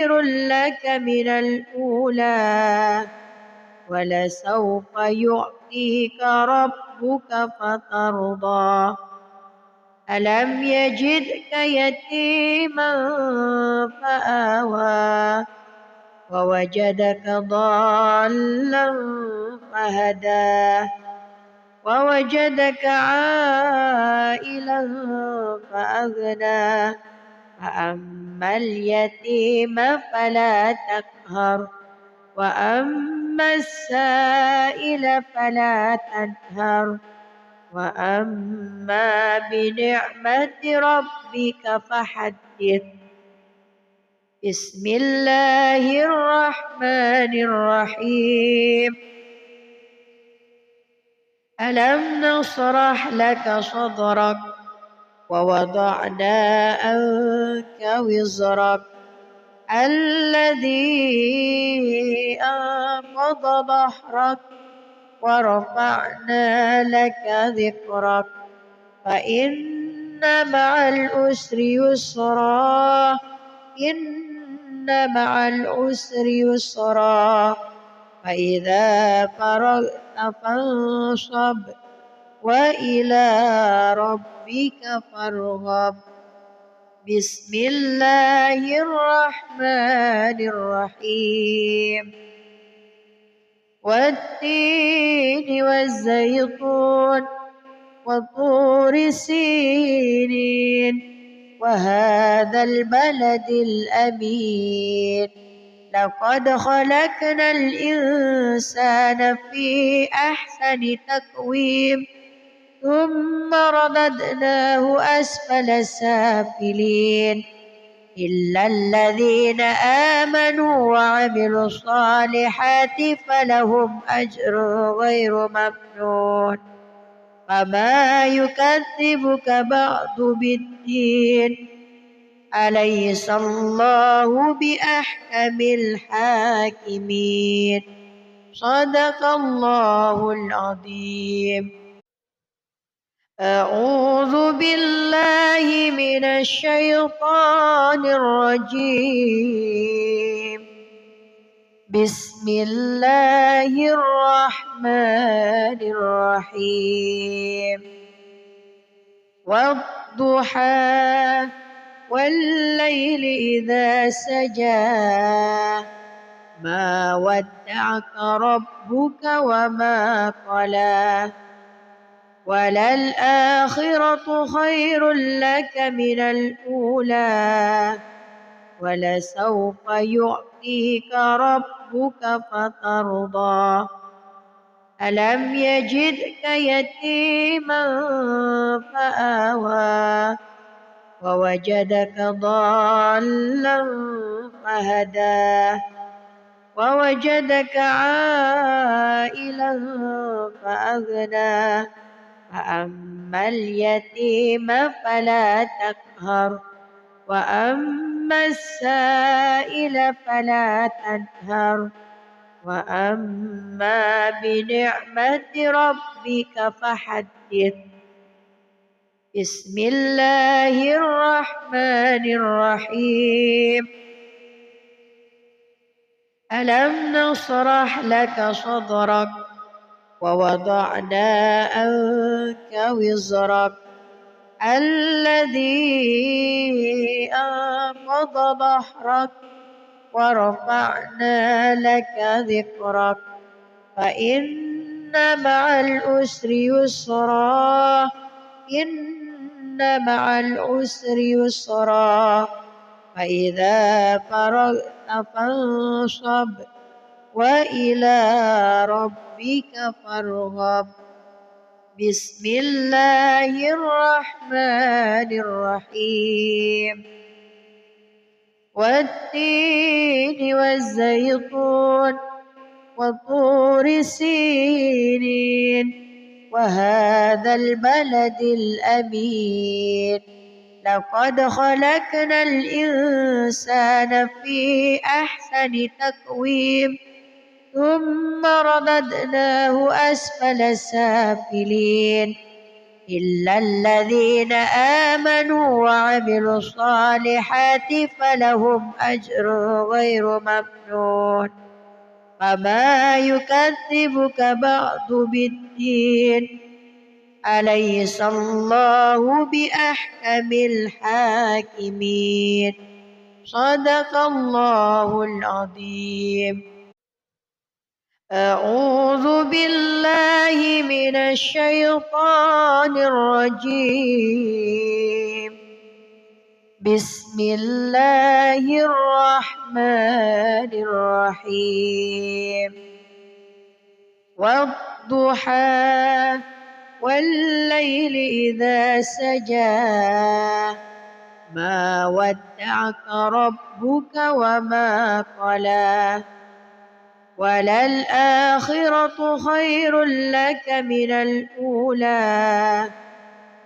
خير لك من الأولى ولسوف يعطيك ربك فترضى ألم يجدك يتيما فآوى ووجدك ضالا فهدى ووجدك عائلا فأغنى فأما اليتيم فلا تقهر وأما السائل فلا تنهر وأما بنعمة ربك فحدث بسم الله الرحمن الرحيم ألم نشرح لك صدرك ووضعنا عنك وزرك الذي أنقض ظهرك ورفعنا لك ذكرك فإن مع العسر يسرا إن مع العسر يسرا فإذا فرغت فانصب وإلى ربك فارغب بسم الله الرحمن الرحيم والتين والزيتون وطور سينين وهذا البلد الأمين لقد خلقنا الإنسان في أحسن تقويم ثم رددناه أسفل سافلين إلا الذين آمنوا وعملوا الصالحات فلهم أجر غير ممنون فما يكذبك بعد بالدين أليس الله بأحكم الحاكمين صدق الله العظيم أعوذ بالله من الشيطان الرجيم بسم الله الرحمن الرحيم والضحى والليل إذا سجى ما ودعك ربك وما قلى وللآخرة خير لك من الأولى ولسوف يعطيك ربك فترضى ألم يجدك يتيما فآوى ووجدك ضالا فهدى ووجدك عائلا فأغنى فأما اليتيم فلا تقهر وأما السائل فلا تنهر وأما بنعمة ربك فحدث بسم الله الرحمن الرحيم ألم نشرح لك صدرك ووضعنا عنك وزرك الذي أنقض ظهرك ورفعنا لك ذكرك فإن مع العسر يسرا إن مع العسر يسرا فإذا فرغت فانصب وإلى ربك فارغب بسم الله الرحمن الرحيم والتين والزيتون وطور سينين وهذا البلد الأمين لقد خلقنا الإنسان في أحسن تقويم ثم رددناه أسفل سافلين إلا الذين آمنوا وعملوا الصالحات فلهم أجر غير ممنون فما يكذبك بعد بالدين أليس الله بأحكم الحاكمين صدق الله العظيم. أعوذ بالله من الشيطان الرجيم. بسم الله الرحمن الرحيم. والضحى والليل إذا سجى ما ودعك ربك وما قلى وللآخرة خير لك من الأولى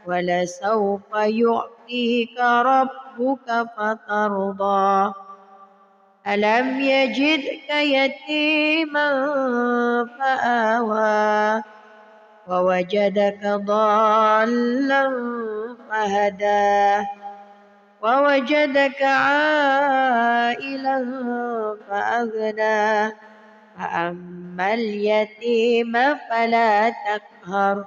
ولسوف يعطيك ربك فترضى ألم يجدك يتيما فآوى ووجدك ضالا فهدى ووجدك عائلا فأغنى فأما اليتيم فلا تقهر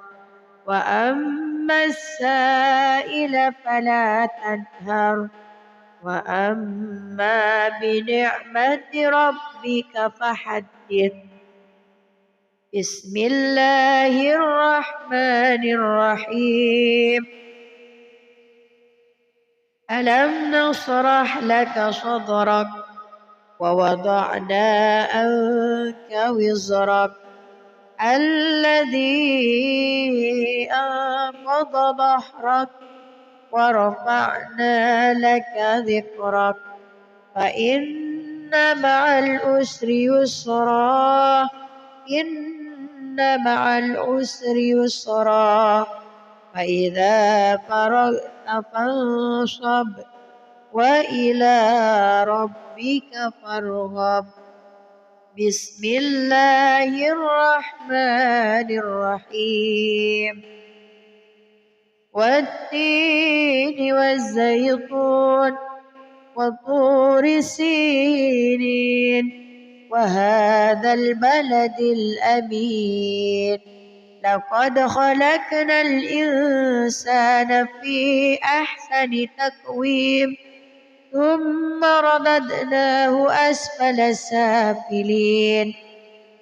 وأما السائل فلا تنهر وأما بنعمة ربك فحدث. بسم الله الرحمن الرحيم. ألم نشرح لك صدرك ووضعنا عنك وزرك الذي أنقض ظهرك ورفعنا لك ذكرك فإن مع العسر يسرا إن مع العسر يسرا فإذا فرغت فانصب وإلى ربك فارغب. بسم الله الرحمن الرحيم. والتين والزيتون وطور سينين وهذا البلد الأمين لقد خلقنا الإنسان في أحسن تقويم ثم رددناه أسفل سافلين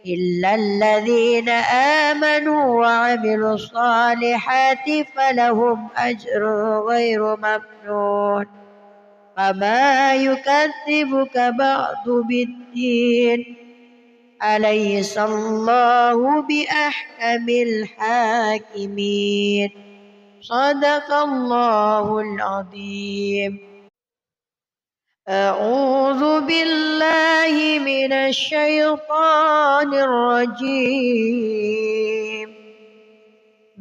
إلا الذين آمنوا وعملوا الصالحات فلهم أجر غير ممنون فما يكذبك بعد بالدين أليس الله بأحكم الحاكمين صدق الله العظيم. أعوذ بالله من الشيطان الرجيم.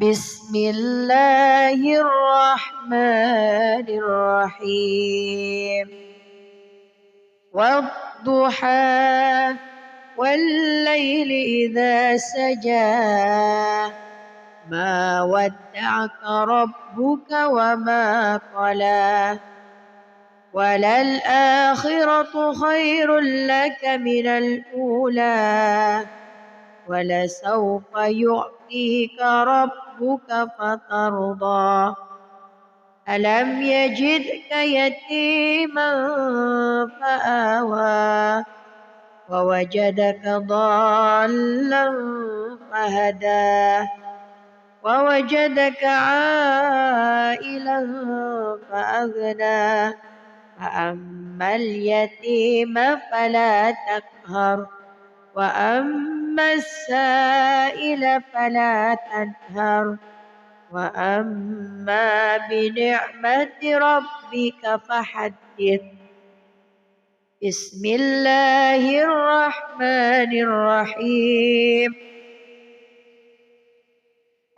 بسم الله الرحمن الرحيم. والضحى والليل إذا سجى ما ودعك ربك وما قلى وللآخرة خير لك من الأولى ولسوف يعطيك ربك فترضى ألم يجدك يتيما فآوى ووجدك ضالا فهدى ووجدك عائلا فأغنى فأما اليتيم فلا تقهر وأما السائل فلا تنهر وأما بنعمة ربك فحدث. بسم الله الرحمن الرحيم.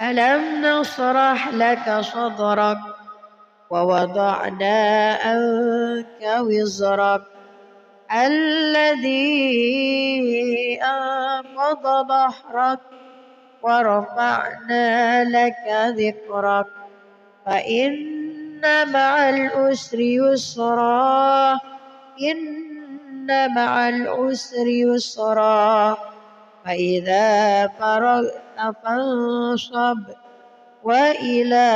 ألم نشرح لك صدرك ووضعنا عنك وزرك الذي أنقض ظهرك ورفعنا لك ذكرك فإن مع العسر يسرا إن مع العسر يسرا فإذا فرغت فانصب وإلى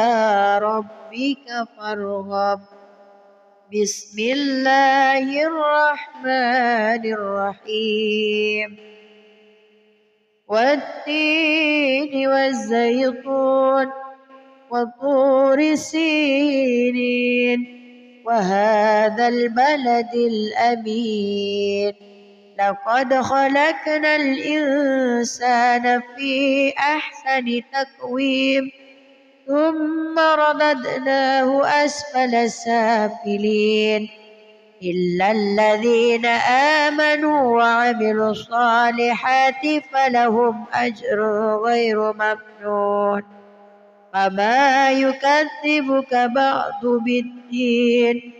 ربك فارغب بسم الله الرحمن الرحيم والتين والزيتون وطور سينين وهذا البلد الأمين لقد خلقنا الإنسان في أحسن تقويم ثم رددناه أسفل سافلين إلا الذين آمنوا وعملوا الصالحات فلهم أجر غير ممنون فما يكذبك بعد بالدين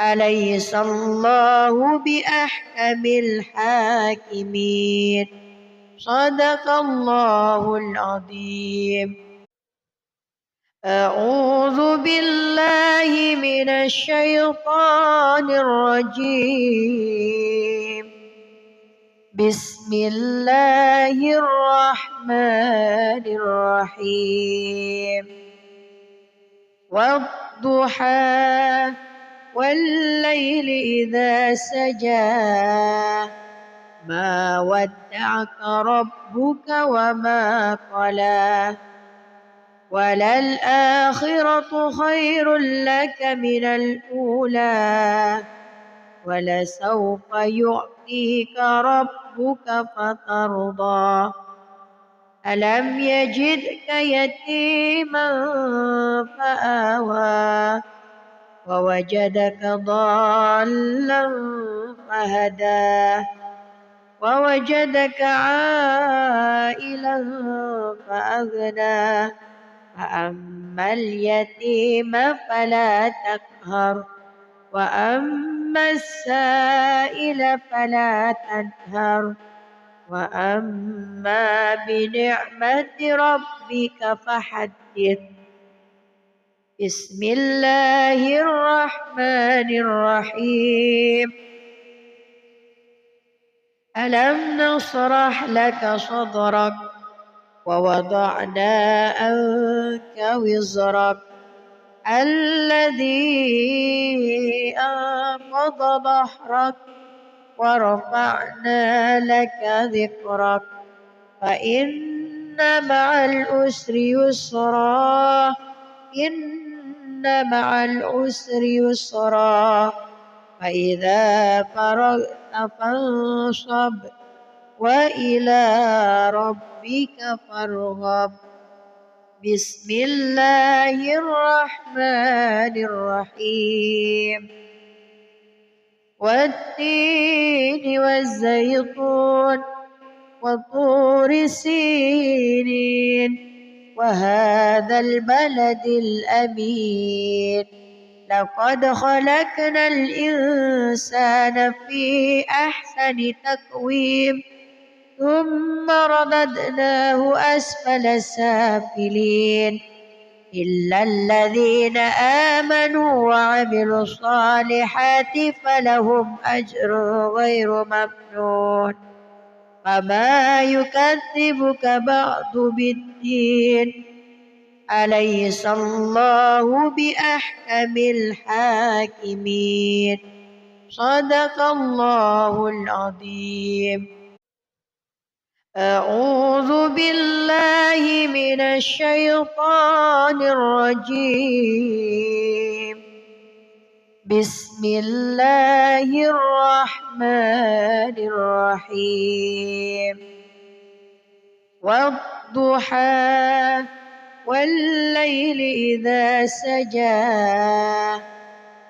أليس الله بأحكم الحاكمين صدق الله العظيم. أعوذ بالله من الشيطان الرجيم بسم الله الرحمن الرحيم والضحى والليل إذا سجى ما ودعك ربك وما قلى وللآخرة خير لك من الأولى ولسوف يعطيك ربك فترضى ألم يجدك يتيما فآوى ووجدك ضالا فهدى ووجدك عائلا فأغنى فأما اليتيم فلا تقهر وأما السائل فلا تنهر وأما بنعمة ربك فحدث بسم الله الرحمن الرحيم ألم نشرح لك صدرك ووضعنا عنك وزرك الذي أنقض ظهرك ورفعنا لك ذكرك فإن مع العسر يسرا إن مع العسر يسرا فإذا فرغت فانصب وإلى ربك فارغب بسم الله الرحمن الرحيم والتين والزيتون وطور سينين وهذا البلد الأمين لقد خلقنا الإنسان في أحسن تقويم ثم رددناه أسفل سافلين إلا الذين آمنوا وعملوا الصالحات فلهم أجر غير ممنون فما يكذبك بعد بالدين أليس الله بأحكم الحاكمين صدق الله العظيم. أعوذ بالله من الشيطان الرجيم بسم الله الرحمن الرحيم والضحى والليل إذا سجى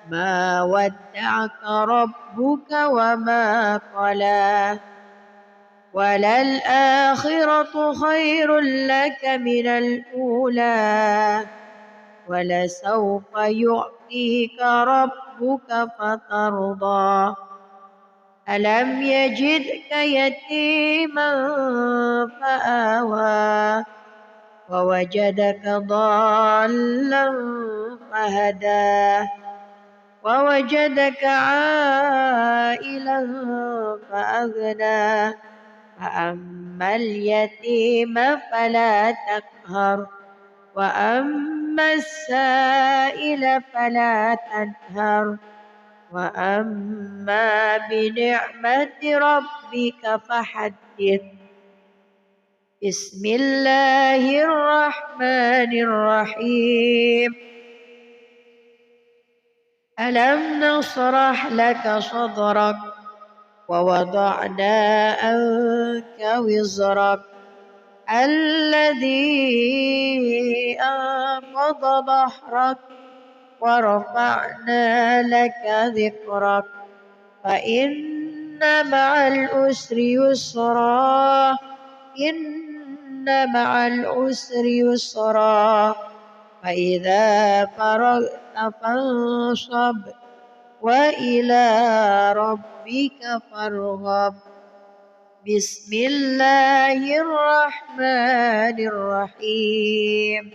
ما ودعك ربك وما قلى وللآخرة خير لك من الأولى ولسوف يعطيك ربك فترضى ألم يجدك يتيما فآوى ووجدك ضالا فهدى ووجدك عائلا فأغنى فأما اليتيم فلا تقهر وأما السائل فلا تنهر وأما بنعمة ربك فحدث. بسم الله الرحمن الرحيم. ألم نشرح لك صدرك ووضعنا عنك وزرك الذي أنقض ظهرك ورفعنا لك ذكرك فإن مع العسر يسرا إن مع العسر يسرا فإذا فرغت فانصب وإلى ربك فارغب. بسم الله الرحمن الرحيم.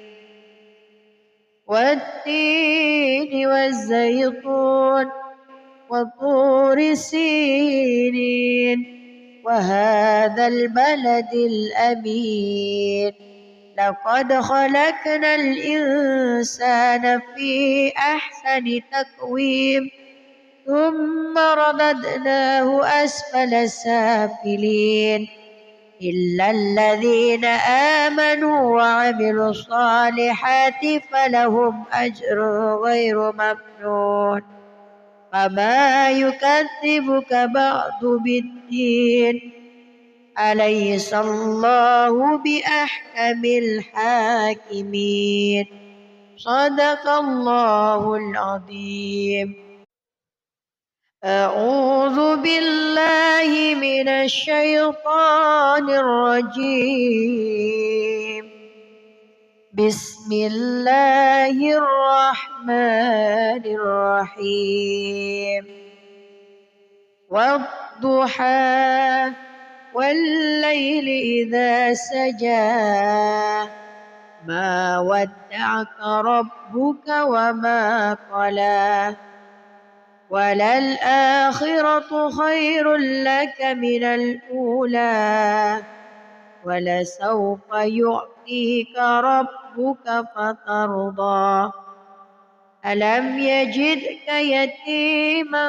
والتين والزيتون وطور سينين وهذا البلد الأمين لقد خلقنا الإنسان في أحسن تقويم ثم رددناه أسفل سافلين إلا الذين آمنوا وعملوا الصالحات فلهم أجر غير ممنون فما يكذبك بعد بالدين أليس الله بأحكم الحاكمين. صدق الله العظيم. أعوذ بالله من الشيطان الرجيم. بسم الله الرحمن الرحيم. والضحى والليل إذا سجى ما ودعك ربك وما قلى وللآخرة خير لك من الأولى ولسوف يعطيك ربك فترضى. ألم يجدك يتيما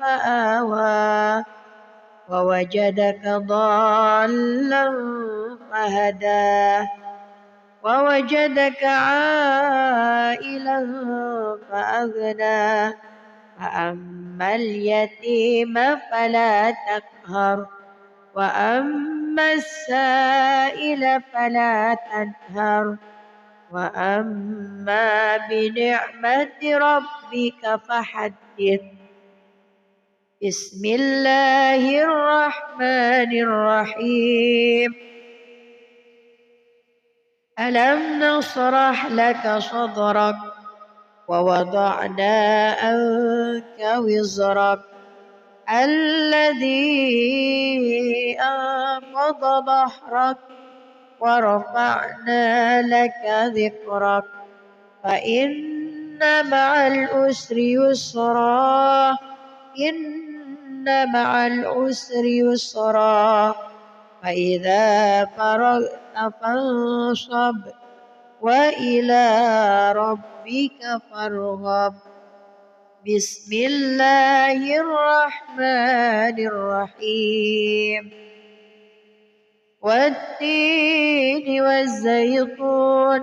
فآوى ووجدك ضالا فهدى ووجدك عائلا فأغنى فأما اليتيم فلا تقهر وأما السائل فلا تنهر وأما بنعمة ربك فحدث. بسم الله الرحمن الرحيم. ألم نشرح لك صدرك ووضعنا عنك وزرك الذي أنقض ظهرك ورفعنا لك ذكرك فإن مع العسر يسرا إن مع العسر يسرا فإذا فرغت فانصب وإلى ربك فارغب. بسم الله الرحمن الرحيم. والتين والزيتون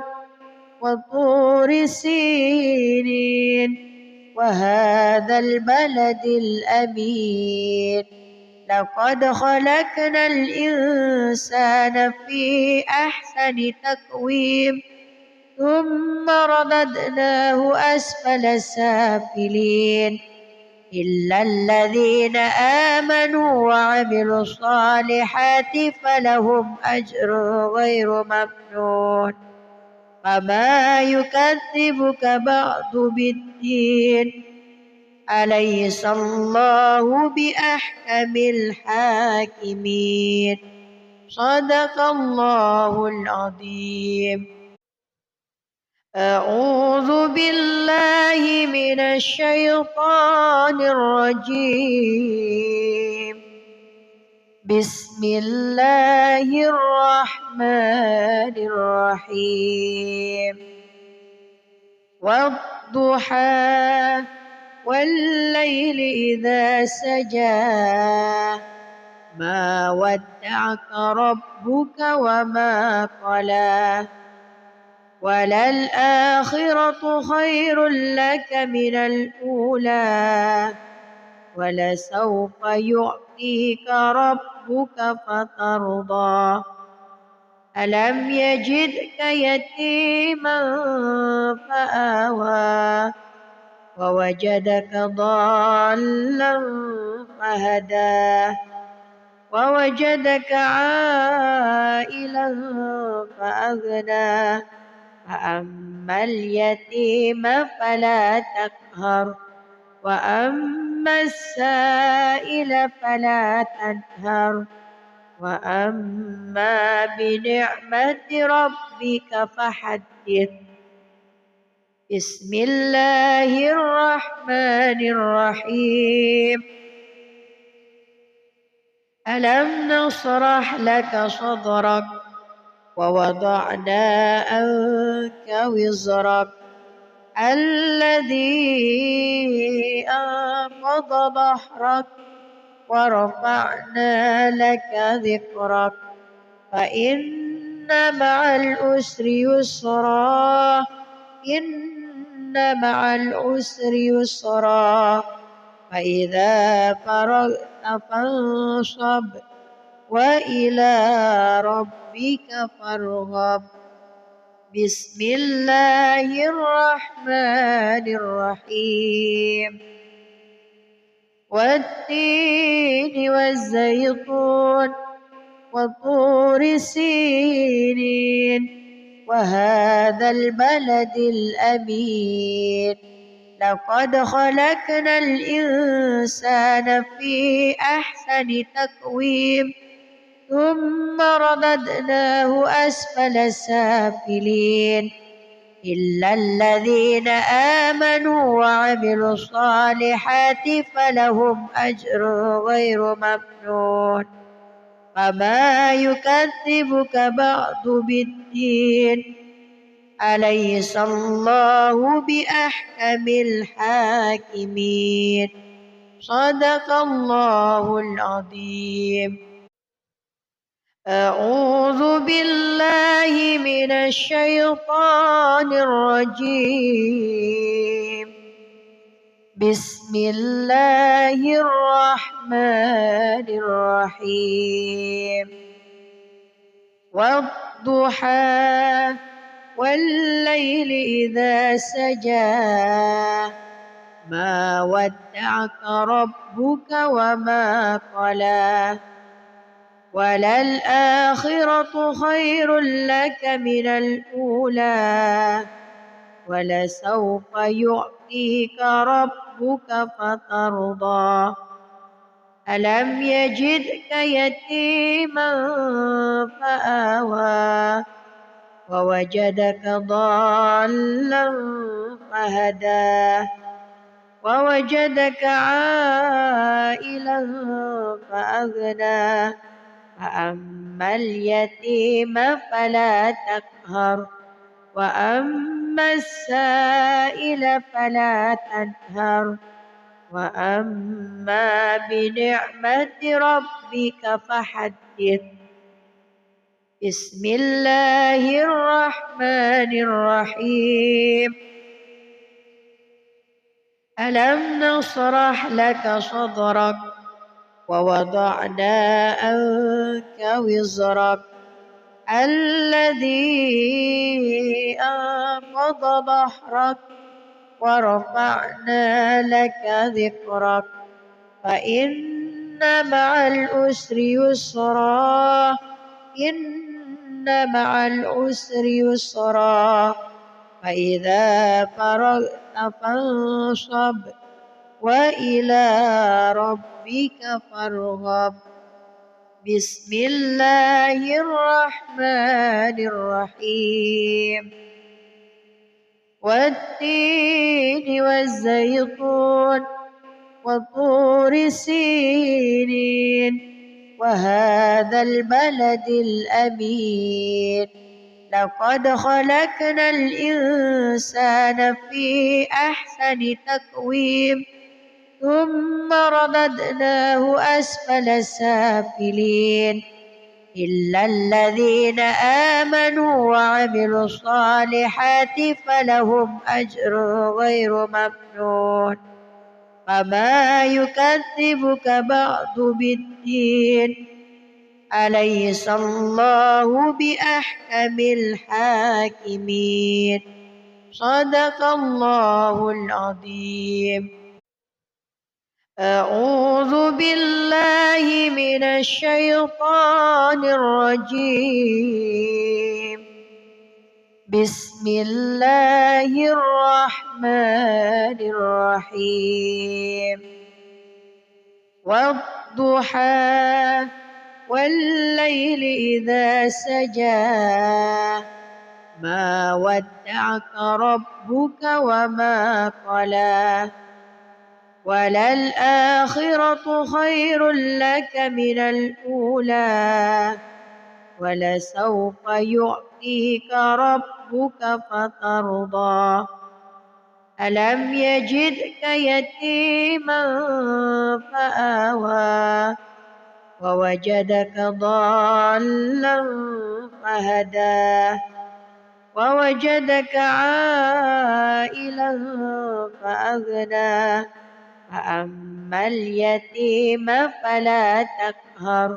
وطور سينين وهذا البلد الأمين لقد خلقنا الإنسان في أحسن تقويم ثم رددناه أسفل سافلين إلا الذين آمنوا وعملوا الصالحات فلهم أجر غير ممنون فما يكذبك بعد بالدين أليس الله بأحكم الحاكمين. صدق الله العظيم. أعوذ بالله من الشيطان الرجيم. بسم الله الرحمن الرحيم. والضحى والليل إذا سجى ما ودعك ربك وما قلى وللآخرة خير لك من الأولى ولسوف يعطيك ربك فترضى ألم يجدك يتيما فآوى ووجدك ضالا فهدى ووجدك عائلا فأغنى فأما اليتيم فلا تقهر وأما السائل فلا تنهر وأما بنعمة ربك فحدث. بسم الله الرحمن الرحيم. ألم نشرح لك صدرك ووضعنا عنك وزرك الذي أنقض ظهرك ورفعنا لك ذكرك فإن مع العسر يسرا إن مع العسر يسرا فإذا فرغت فانصب وإلى ربك فارغب. بسم الله الرحمن الرحيم. والتين والزيتون وطور سينين وهذا البلد الأمين لقد خلقنا الإنسان في أحسن تقويم ثم رددناه أسفل سافلين إلا الذين آمنوا وعملوا الصالحات فلهم أجر غير ممنون فما يكذبك بعد بالدين أليس الله بأحكم الحاكمين. صدق الله العظيم. أعوذ بالله من الشيطان الرجيم. بسم الله الرحمن الرحيم. والضحى والليل إذا سجى ما ودعك ربك وما قلى وللآخرة خير لك من الأولى ولسوف يعطيك ربك فترضى ألم يجدك يتيما فآوى ووجدك ضالا فهدى ووجدك عائلا فأغنى فأما اليتيم فلا تقهر وأما السائل فلا تنهر وأما بنعمة ربك فحدث. بسم الله الرحمن الرحيم. ألم نشرح لك صدرك ووضعنا عنك وزرك الذي أنقض ظهرك ورفعنا لك ذكرك فإن مع العسر يسرا إن مع العسر يسرا فإذا فرغت فانصب وإلى ربك فارغب. بسم الله الرحمن الرحيم. والتين والزيتون وطور سينين وهذا البلد الأمين. لقد خلقنا الإنسان في أحسن تقويم ثم رددناه أسفل سافلين إلا الذين آمنوا وعملوا الصالحات فلهم أجر غير ممنون. فما يكذبك بعد بالدين أليس الله بأحكم الحاكمين. صدق الله العظيم. أعوذ بالله من الشيطان الرجيم. بسم الله الرحمن الرحيم. والضحى والليل إذا سجى ما ودعك ربك وما قلى وللآخرة خير لك من الأولى ولسوف يعطيك ربك فترضى. ألم يجدك يتيما فآوى ووجدك ضالا فهدى ووجدك عائلا فأغنى. فأما اليتيم فلا تقهر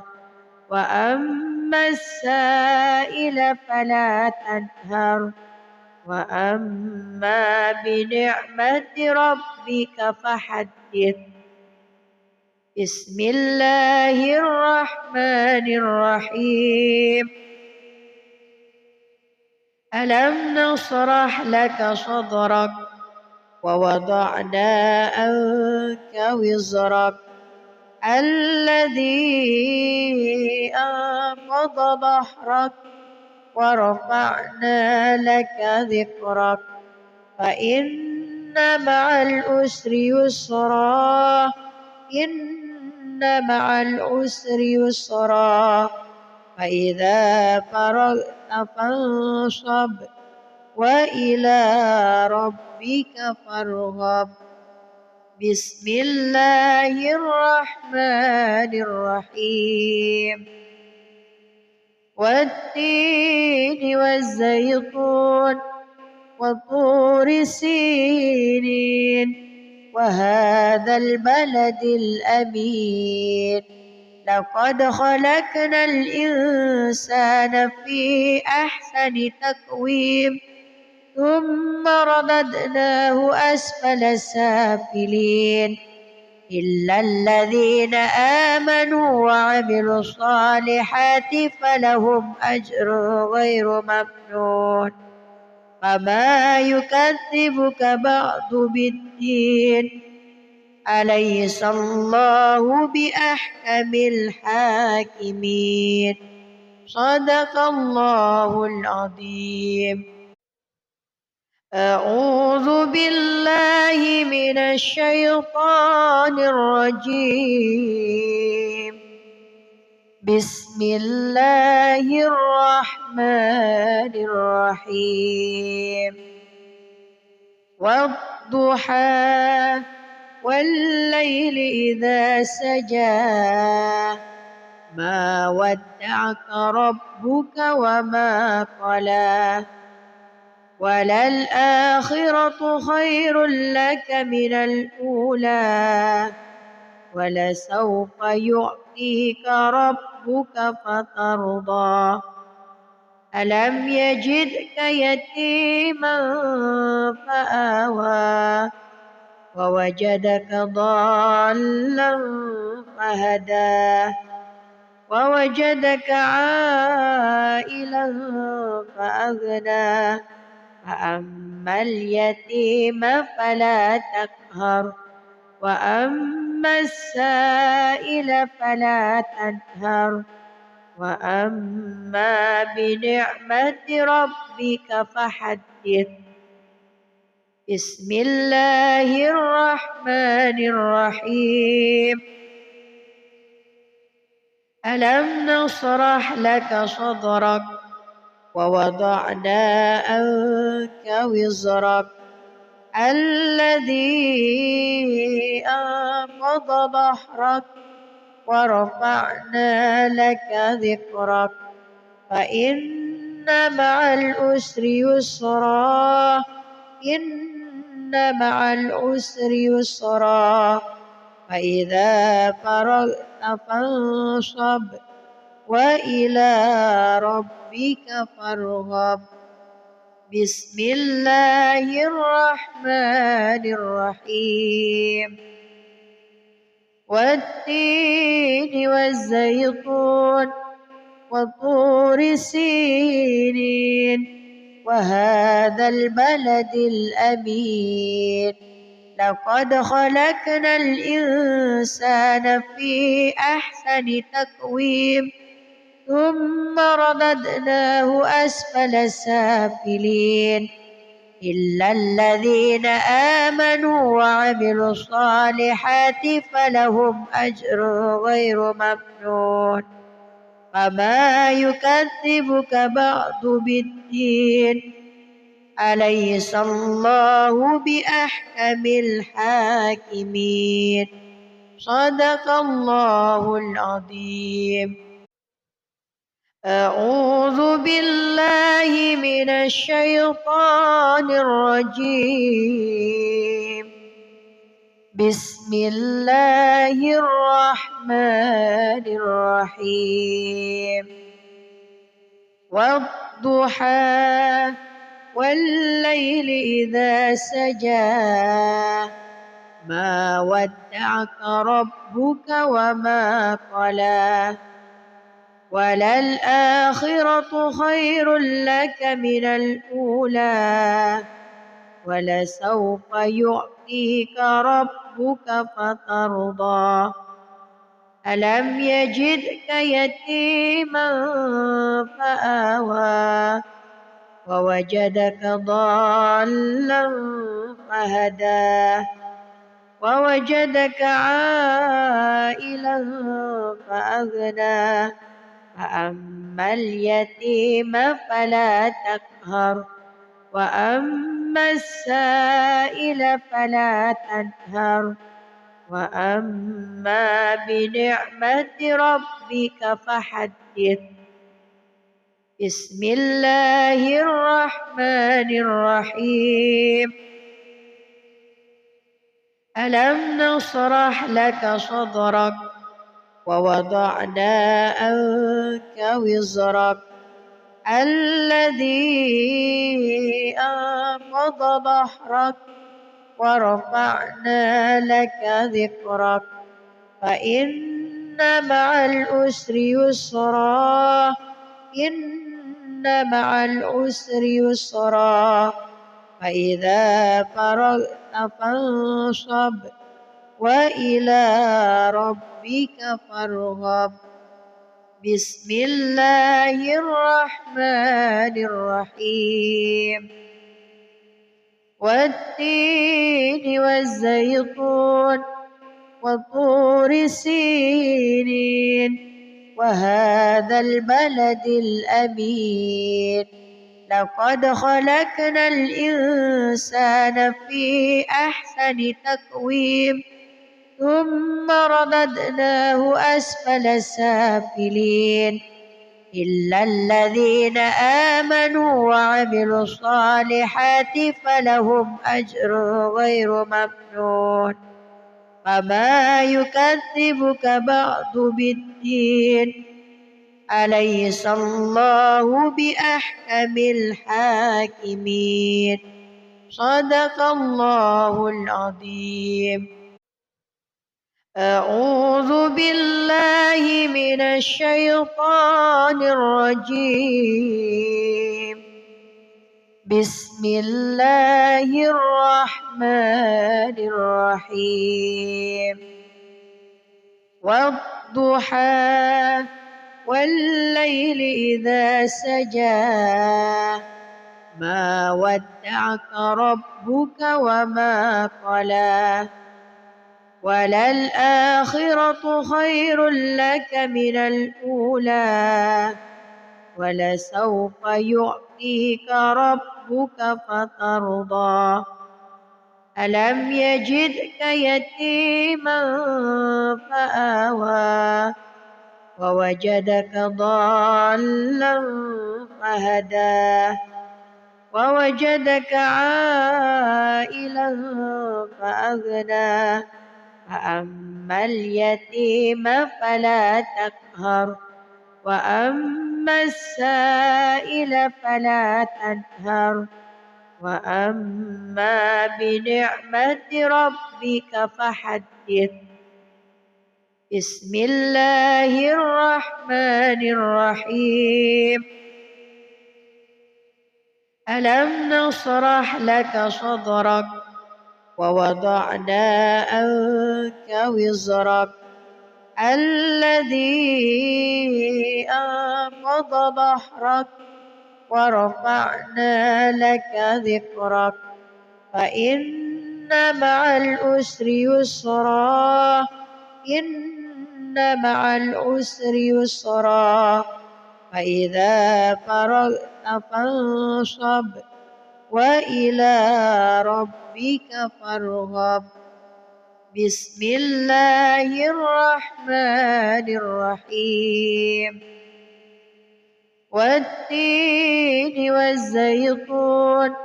وأما السائل فلا تنهر وأما بنعمة ربك فحدث. بسم الله الرحمن الرحيم. ألم نشرح لك صدرك ووضعنا عنك وزرك الذي أنقض ظهرك ورفعنا لك ذكرك فإن مع العسر يسرا إن مع العسر يسرا فإذا فرغت فانصب وإلى ربك فارغب. بسم الله الرحمن الرحيم. والتين والزيتون وطور سينين وهذا البلد الأمين. لقد خلقنا الإنسان في أحسن تقويم ثم رددناه أسفل سافلين إلا الذين آمنوا وعملوا الصالحات فلهم أجر غير ممنون. فما يكذبك بعد بالدين أليس الله بأحكم الحاكمين. صدق الله العظيم. أعوذ بالله من الشيطان الرجيم. بسم الله الرحمن الرحيم. والضحى والليل إذا سجى ما ودعك ربك وما قلى وللآخرة خير لك من الأولى ولسوف يعطيك ربك فترضى. ألم يجدك يتيما فآوى ووجدك ضالا فهدى ووجدك عائلا فأغنى. فأما اليتيم فلا تقهر وأما السائل فلا تنهر وأما بنعمة ربك فحدث بسم الله الرحمن الرحيم ألم نشرح لك صدرك ووضعنا عنك وزرك الذي أنقض ظهرك ورفعنا لك ذكرك فإن مع العسر يسرا إن مع العسر يسرا فإذا فرغت فانصب وإلى ربك فارغب بسم الله الرحمن الرحيم والتين والزيتون وطور سينين وهذا البلد الأمين لقد خلقنا الإنسان في أحسن تقويم ثم رددناه أسفل سافلين إلا الذين آمنوا وعملوا الصالحات فلهم أجر غير ممنون فما يكذبك بعد بالدين أليس الله بأحكم الحاكمين صدق الله العظيم أعوذ بالله من الشيطان الرجيم بسم الله الرحمن الرحيم والضحى والليل إذا سجى ما ودعك ربك وما قلى وللآخرة خير لك من الأولى ولسوف يعطيك ربك فترضى ألم يجدك يتيما فآوى ووجدك ضالا فهدى ووجدك عائلا فأغنى فأما اليتيم فلا تقهر وأما السائل فلا تنهر وأما بنعمة ربك فحدث بسم الله الرحمن الرحيم ألم نشرح لك صدرك ووضعنا عنك وزرك الذي أنقض ظهرك ورفعنا لك ذكرك فإن مع العسر يسرا إن مع العسر يسرا فإذا فرغت فانصب وإلى ربك فارغب بسم الله الرحمن الرحيم والتين والزيتون وطور سينين وهذا البلد الأمين لقد خلقنا الإنسان في أحسن تقويم ثم رددناه أسفل سافلين إلا الذين آمنوا وعملوا الصالحات فلهم أجر غير ممنون فما يكذبك بعد بالدين أليس الله بأحكم الحاكمين صدق الله العظيم أعوذ بالله من الشيطان الرجيم بسم الله الرحمن الرحيم والضحى والليل إذا سجى ما ودعك ربك وما قلى وللآخرة خير لك من الأولى ولسوف يعطيك ربك فترضى ألم يجدك يتيما فآوى ووجدك ضالا فهدى ووجدك عائلا فأغنى فأما اليتيم فلا تقهر وأما السائل فلا تنهر وأما بنعمة ربك فحدث بسم الله الرحمن الرحيم ألم نشرح لك صدرك ووضعنا عنك وزرك الذي أنقض ظهرك ورفعنا لك ذكرك فإن مع العسر يسرا إن مع العسر يسرا فإذا فرغت فانصب وإلى ربك فارغب بسم الله الرحمن الرحيم والتين والزيتون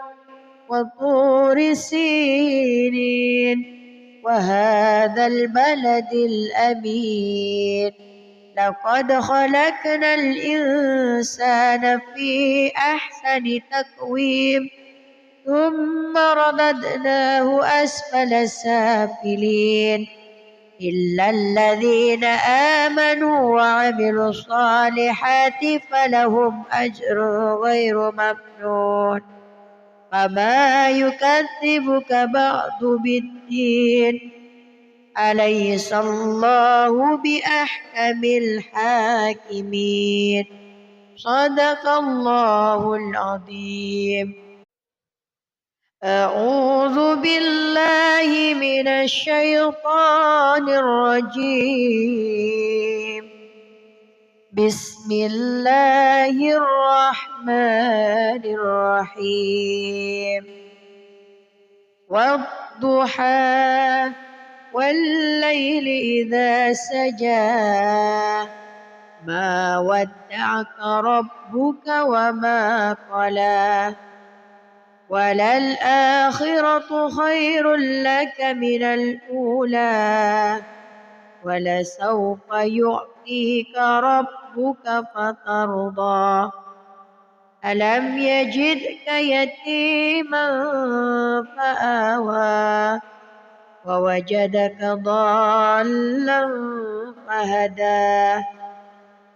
وطور سينين وهذا البلد الأمين لقد خلقنا الإنسان في أحسن تقويم ثم رددناه أسفل سافلين إلا الذين آمنوا وعملوا الصالحات فلهم أجر غير ممنون فما يكذبك بعد بالدين أليس الله بأحكم الحاكمين صدق الله العظيم أعوذ بالله من الشيطان الرجيم بسم الله الرحمن الرحيم والضحى والليل إذا سجى ما ودعك ربك وما قلى وللآخرة خير لك من الأولى ولسوف يعطيك ربك فترضى ألم يجدك يتيما فآوى ووجدك ضالا فهدى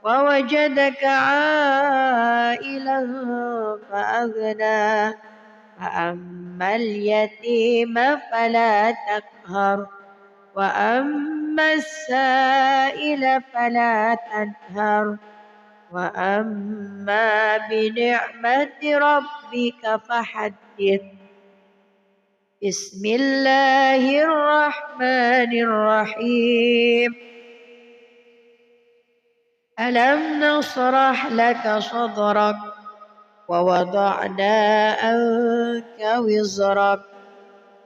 ووجدك عائلا فأغنى فأما اليتيم فلا تقهر وأما السائل فلا تنهر وأما بنعمة ربك فحدث بسم الله الرحمن الرحيم ألم نشرح لك صدرك ووضعنا عنك وزرك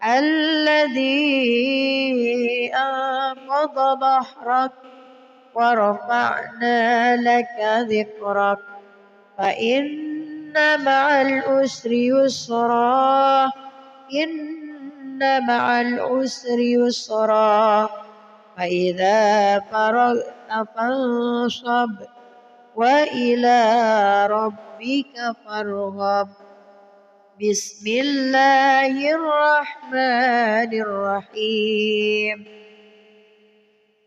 الذي أنقض ظهرك ورفعنا لك ذكرك فإن مع العسر يسرا إن مع العسر يسرا فإذا فرغت فانصب وإلى ربك فارغب بسم الله الرحمن الرحيم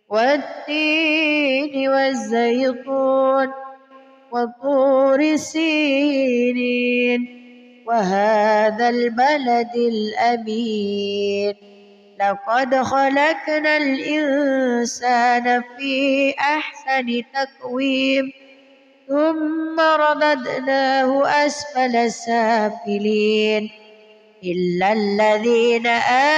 والتين والزيتون وطور سينين وهذا البلد الأمين لقد خلقنا الإنسان في أحسن تقويم ثم رددناه أسفل سافلين إلا الذين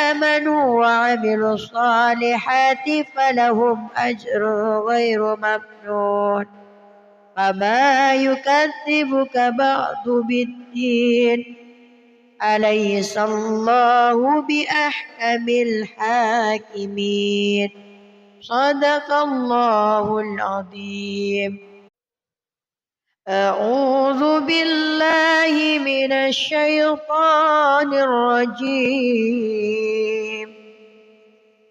آمنوا وعملوا الصالحات فلهم أجر غير ممنون فما يكذبك بعد بالدين أليس الله بأحكم الحاكمين صدق الله العظيم. أعوذ بالله من الشيطان الرجيم.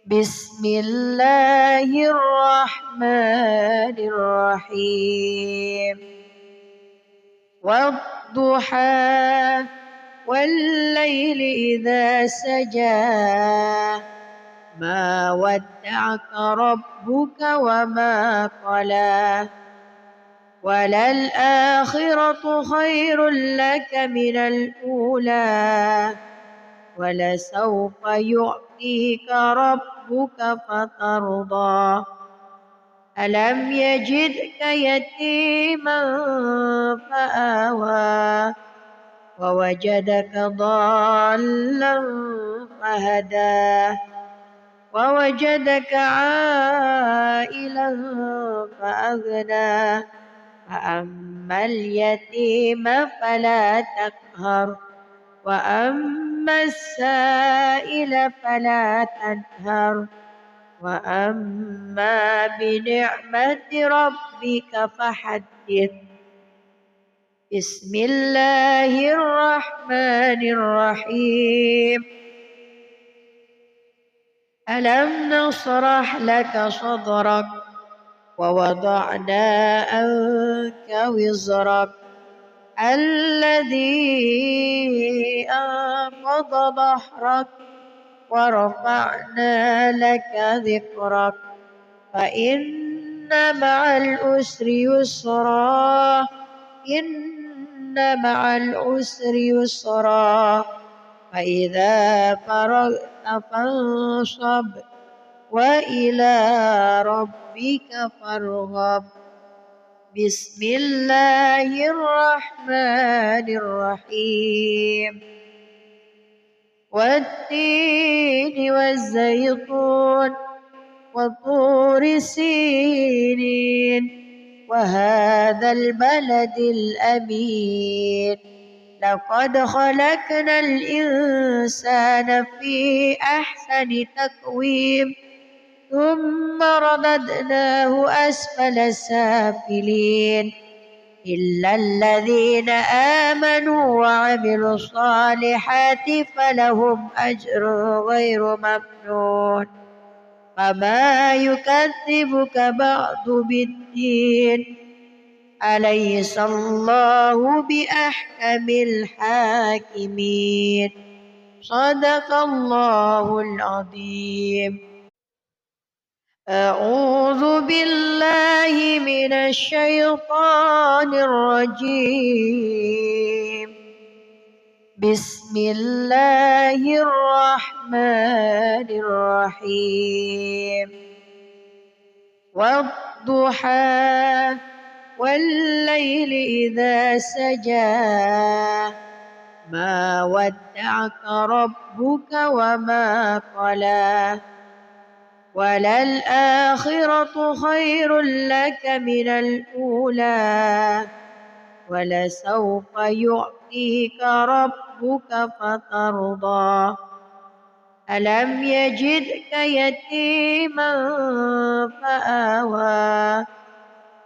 بسم الله الرحمن الرحيم. والضحى والليل إذا سجى ما ودعك ربك وما قلى وللآخرة خير لك من الأولى ولسوف يعطيك ربك فترضى ألم يجدك يتيما فآوى ووجدك ضالا فهدى ووجدك عائلا فأغنى فأما اليتيم فلا تقهر وأما السائل فلا تنهر وأما بنعمة ربك فحدث. بسم الله الرحمن الرحيم. ألم نشرح لك صدرك ووضعنا عنك وزرك الذي أنقض ظهرك ورفعنا لك ذكرك فإن مع العسر يسرا إن مع العسر يسرا فإذا فرغت فانصب وإلى ربك فارغب. بسم الله الرحمن الرحيم. والتين والزيتون وطور سينين وهذا البلد الأمين لقد خلقنا الإنسان في أحسن تقويم ثم رددناه أسفل سافلين إلا الذين آمنوا وعملوا الصالحات فلهم أجر غير ممنون فما يكذبك بعد بالدين أليس الله بأحكم الحاكمين صدق الله العظيم. أعوذ بالله من الشيطان الرجيم. بسم الله الرحمن الرحيم. والضحى والليل إذا سجى ما ودعك ربك وما قلى وللآخرة خير لك من الأولى ولسوف يعطيك ربك فترضى ألم يجدك يتيما فآوى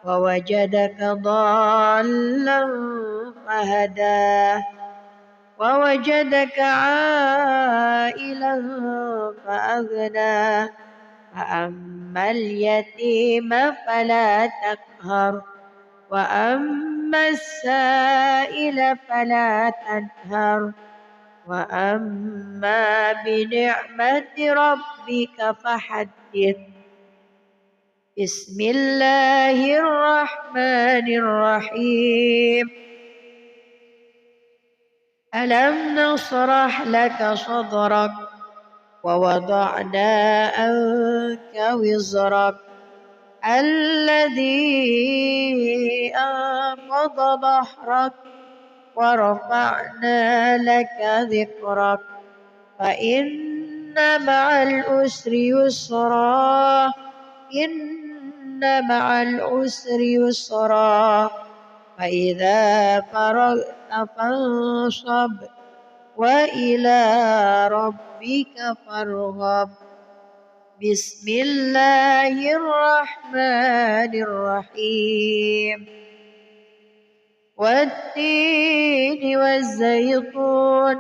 ووجدك ضالا فهدى ووجدك عائلا فأغنى فأما اليتيم فلا تقهر وأما السائل فلا تنهر وأما بنعمة ربك فحدث. بسم الله الرحمن الرحيم. ألم نشرح لك صدرك ووضعنا عنك وزرك الذي أنقض ظهرك ورفعنا لك ذكرك فإن مع العسر يسرا إن مع العسر يسرا فإذا فرغت فانصب وإلى ربك فارغب بسم الله الرحمن الرحيم والتين والزيتون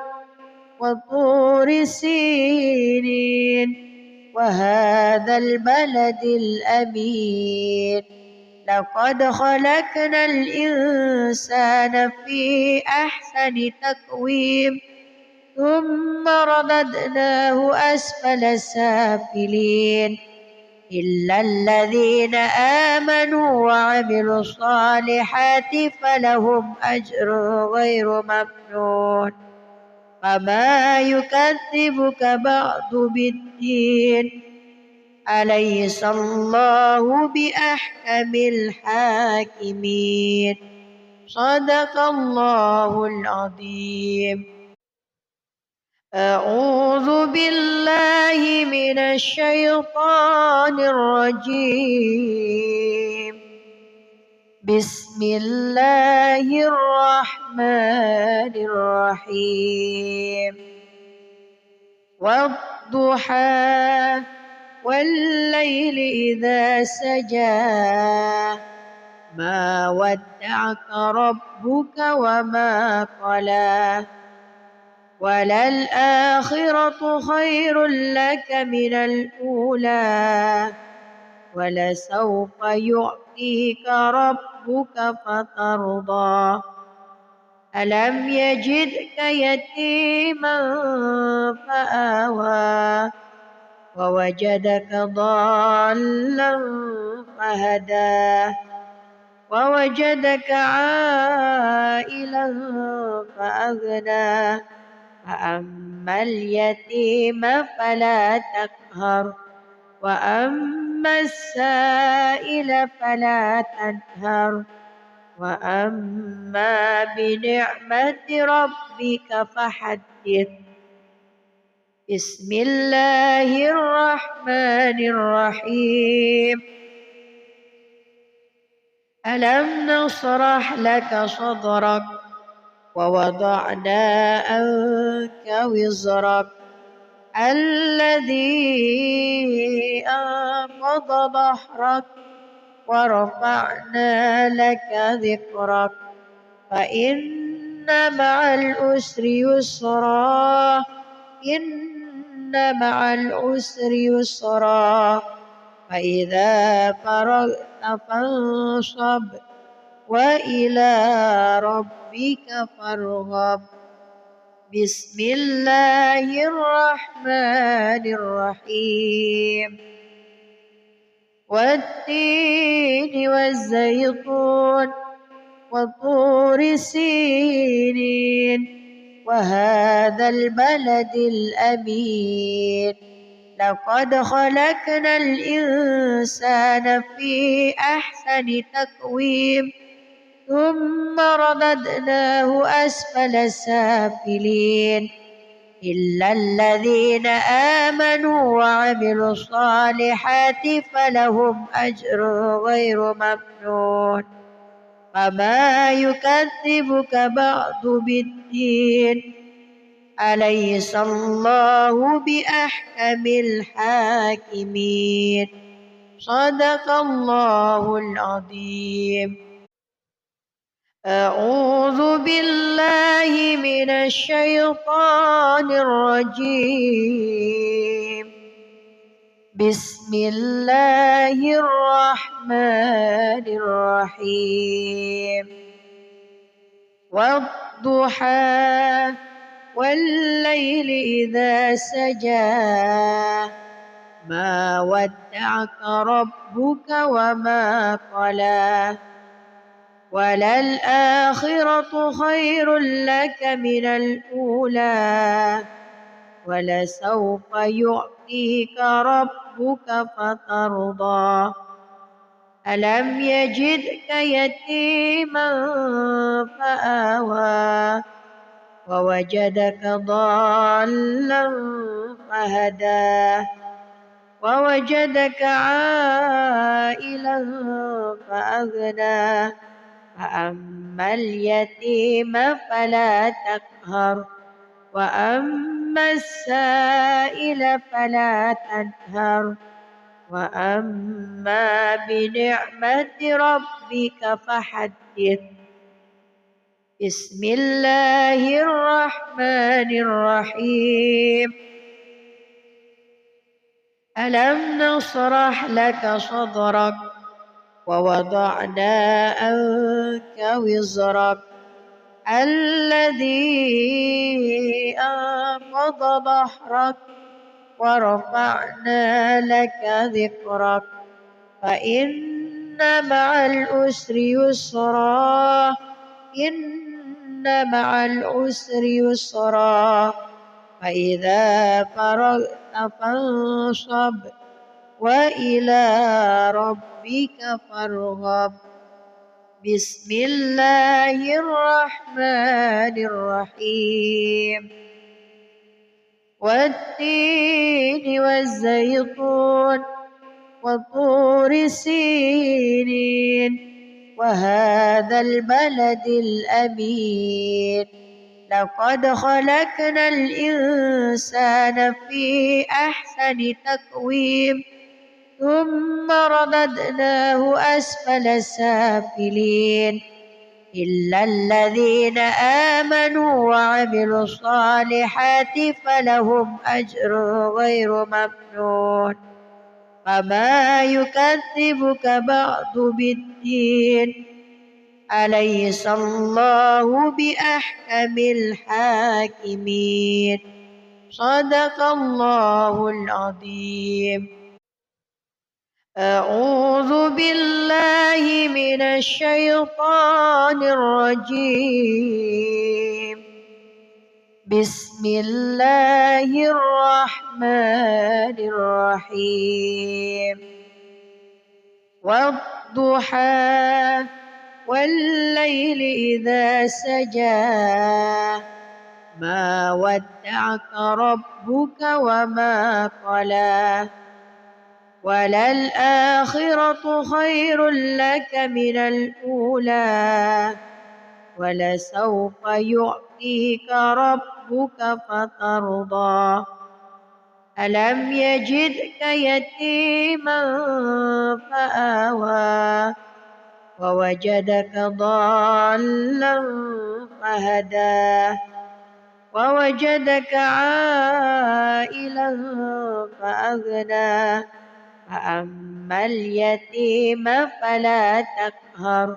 وطور سينين وهذا البلد الأمين لقد خلقنا الإنسان في أحسن تقويم ثم رددناه أسفل سافلين إلا الذين آمنوا وعملوا الصالحات فلهم أجر غير ممنون فما يكذبك بعد بالدين أليس الله بأحكم الحاكمين صدق الله العظيم. أعوذ بالله من الشيطان الرجيم بسم الله الرحمن الرحيم والضحى والليل إذا سجى ما ودعك ربك وما قلى وللآخرة خير لك من الأولى ولسوف يعطيك ربك فترضى ألم يجدك يتيما فآوى ووجدك ضالا فهدى ووجدك عائلا فأغنى فأما اليتيم فلا تقهر وأما السائل فلا تنهر وأما بنعمة ربك فحدث بسم الله الرحمن الرحيم ألم نشرح لك صدرك ووضعنا عنك وزرك الذي أنقض ظهرك ورفعنا لك ذكرك فإن مع العسر يسرا إن مع العسر يسرا فإذا فرغت فانصب وإلى ربك فارغب بسم الله الرحمن الرحيم والتين والزيتون وطور سينين وهذا البلد الأمين لقد خلقنا الإنسان في أحسن تقويم ثم رددناه أسفل سافلين إلا الذين آمنوا وعملوا الصالحات فلهم أجر غير ممنون فما يكذبك بعد بالدين أليس الله بأحكم الحاكمين صدق الله العظيم. أعوذ بالله من الشيطان الرجيم بسم الله الرحمن الرحيم والضحى والليل إذا سجى ما ودعك ربك وما قلى وللآخرة خير لك من الأولى ولسوف يعطيك ربك فترضى ألم يجدك يتيما فآوى ووجدك ضالا فهدى ووجدك عائلا فأغنى فأما اليتيم فلا تقهر وأما السائل فلا تنهر وأما بنعمة ربك فحدث بسم الله الرحمن الرحيم ألم نشرح لك صدرك ووضعنا عنك وزرك الذي أنقض ظهرك ورفعنا لك ذكرك فإن مع العسر يسرا إن مع العسر يسرا فإذا فرغت فانصب وإلى ربك فارغب بسم الله الرحمن الرحيم والتين والزيتون وطور سينين وهذا البلد الأمين لقد خلقنا الإنسان في أحسن تقويم ثم رددناه أسفل سافلين إلا الذين آمنوا وعملوا الصالحات فلهم أجر غير ممنون فما يكذبك بعد بالدين أليس الله بأحكم الحاكمين صدق الله العظيم أعوذ بالله من الشيطان الرجيم بسم الله الرحمن الرحيم والضحى والليل إذا سجى ما ودعك ربك وما قلى وللآخرة خير لك من الأولى ولسوف يعطيك ربك فترضى ألم يجدك يتيما فآوى ووجدك ضالا فهدى ووجدك عائلا فأغنى فأما اليتيم فلا تقهر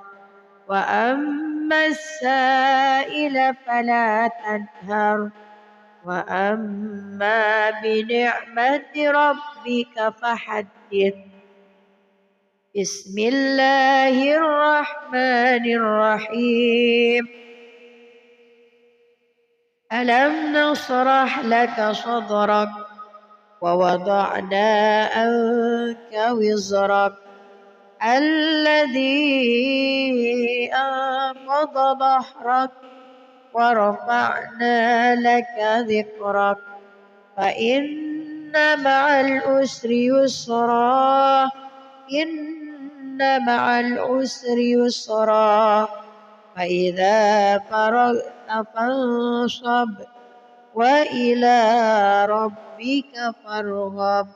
وأما السائل فلا تنهر وأما بنعمة ربك فحدث بسم الله الرحمن الرحيم ألم نشرح لك صدرك ووضعنا عنك وزرك الذي أنقض ظهرك ورفعنا لك ذكرك فإن مع العسر يسرا إن مع العسر يسرا فإذا فرغت فانصب وإلى ربك فارغب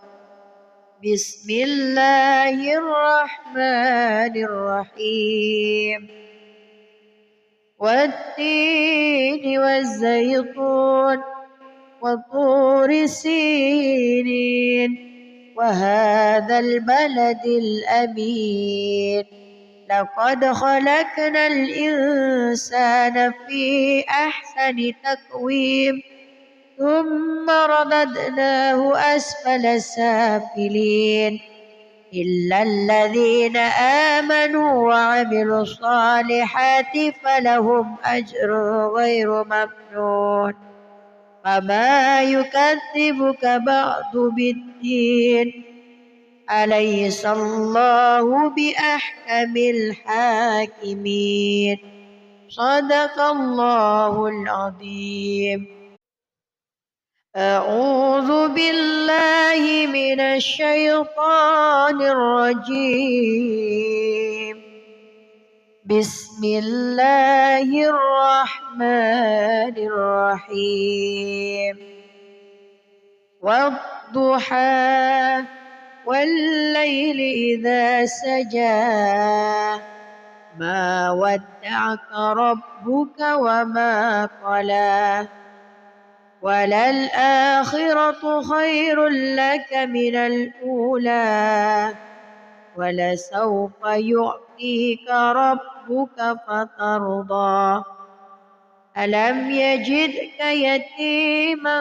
بسم الله الرحمن الرحيم والتين والزيتون وطور سينين وهذا البلد الأمين لقد خلقنا الإنسان في أحسن تقويم ثم رددناه أسفل سافلين إلا الذين آمنوا وعملوا الصالحات فلهم أجر غير ممنون فما يكذبك بعد بالدين أليس الله بأحكم الحاكمين صدق الله العظيم. أعوذ بالله من الشيطان الرجيم. بسم الله الرحمن الرحيم. والضحى والليل إذا سجى ما ودعك ربك وما قلى وللآخرة خير لك من الأولى ولسوف يعطيك ربك فترضى ألم يجدك يتيما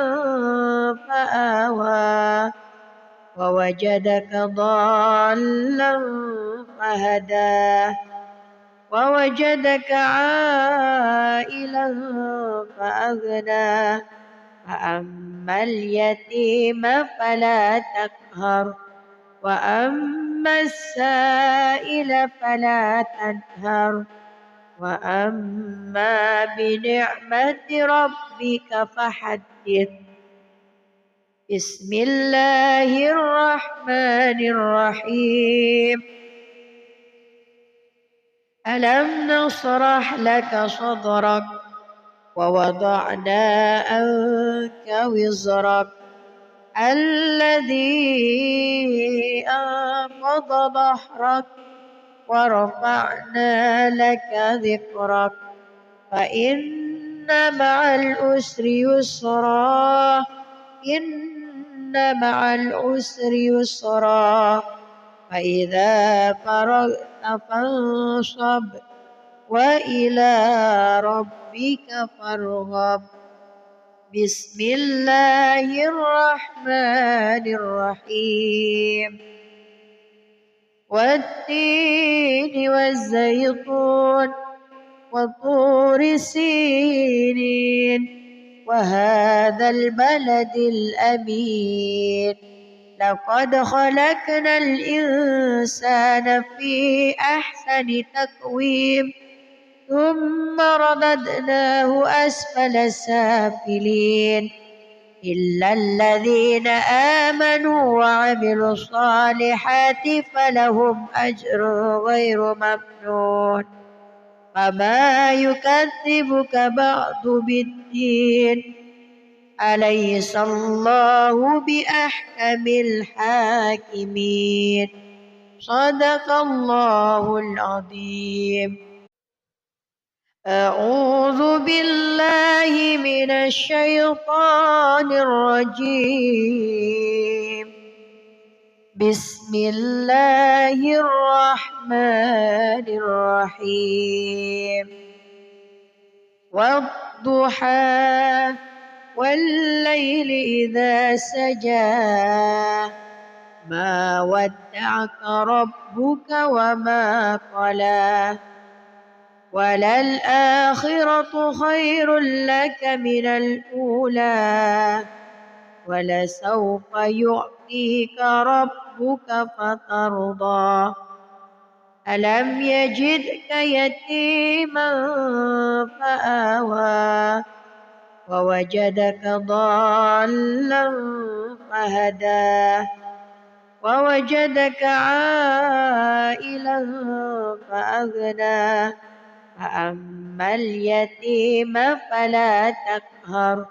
فآوى ووجدك ضالا فهدى ووجدك عائلا فأغنى فأما اليتيم فلا تقهر وأما السائل فلا تنهر وأما بنعمة ربك فحدث. بسم الله الرحمن الرحيم. ألم نشرح لك صدرك ووضعنا عنك وزرك الذي أنقض ظهرك ورفعنا لك ذكرك فإن مع العسر يسرا إن مع العسر يسرا فإذا فرغت فانصب وإلى ربك فارغب. بسم الله الرحمن الرحيم. والتين والزيتون وطور سينين وهذا البلد الأمين لقد خلقنا الإنسان في أحسن تقويم ثم رددناه أسفل سافلين إلا الذين آمنوا وعملوا الصالحات فلهم أجر غير ممنون فما يكذبك بعد بالدين أليس الله بأحكم الحاكمين صدق الله العظيم. أعوذ بالله من الشيطان الرجيم. بسم الله الرحمن الرحيم. والضحى والليل إذا سجى ما ودعك ربك وما قلى وللآخرة خير لك من الأولى ولسوف يعطيك ربك فترضى ألم يجدك يتيما فآوى ووجدك ضالا فهدى ووجدك عائلا فأغنى فأما اليتيم فلا تقهر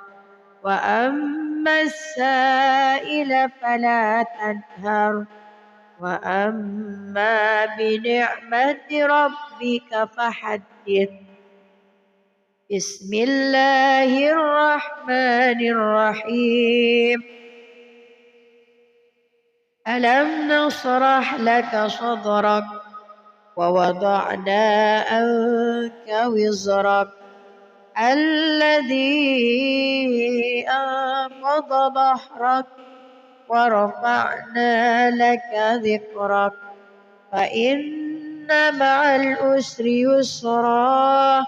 وأما السائل فلا تنهر وأما بنعمة ربك فحدث. بسم الله الرحمن الرحيم. ألم نشرح لك صدرك ووضعنا عنك وزرك الذي أنقض ظهرك ورفعنا لك ذكرك فإن مع العسر يسرا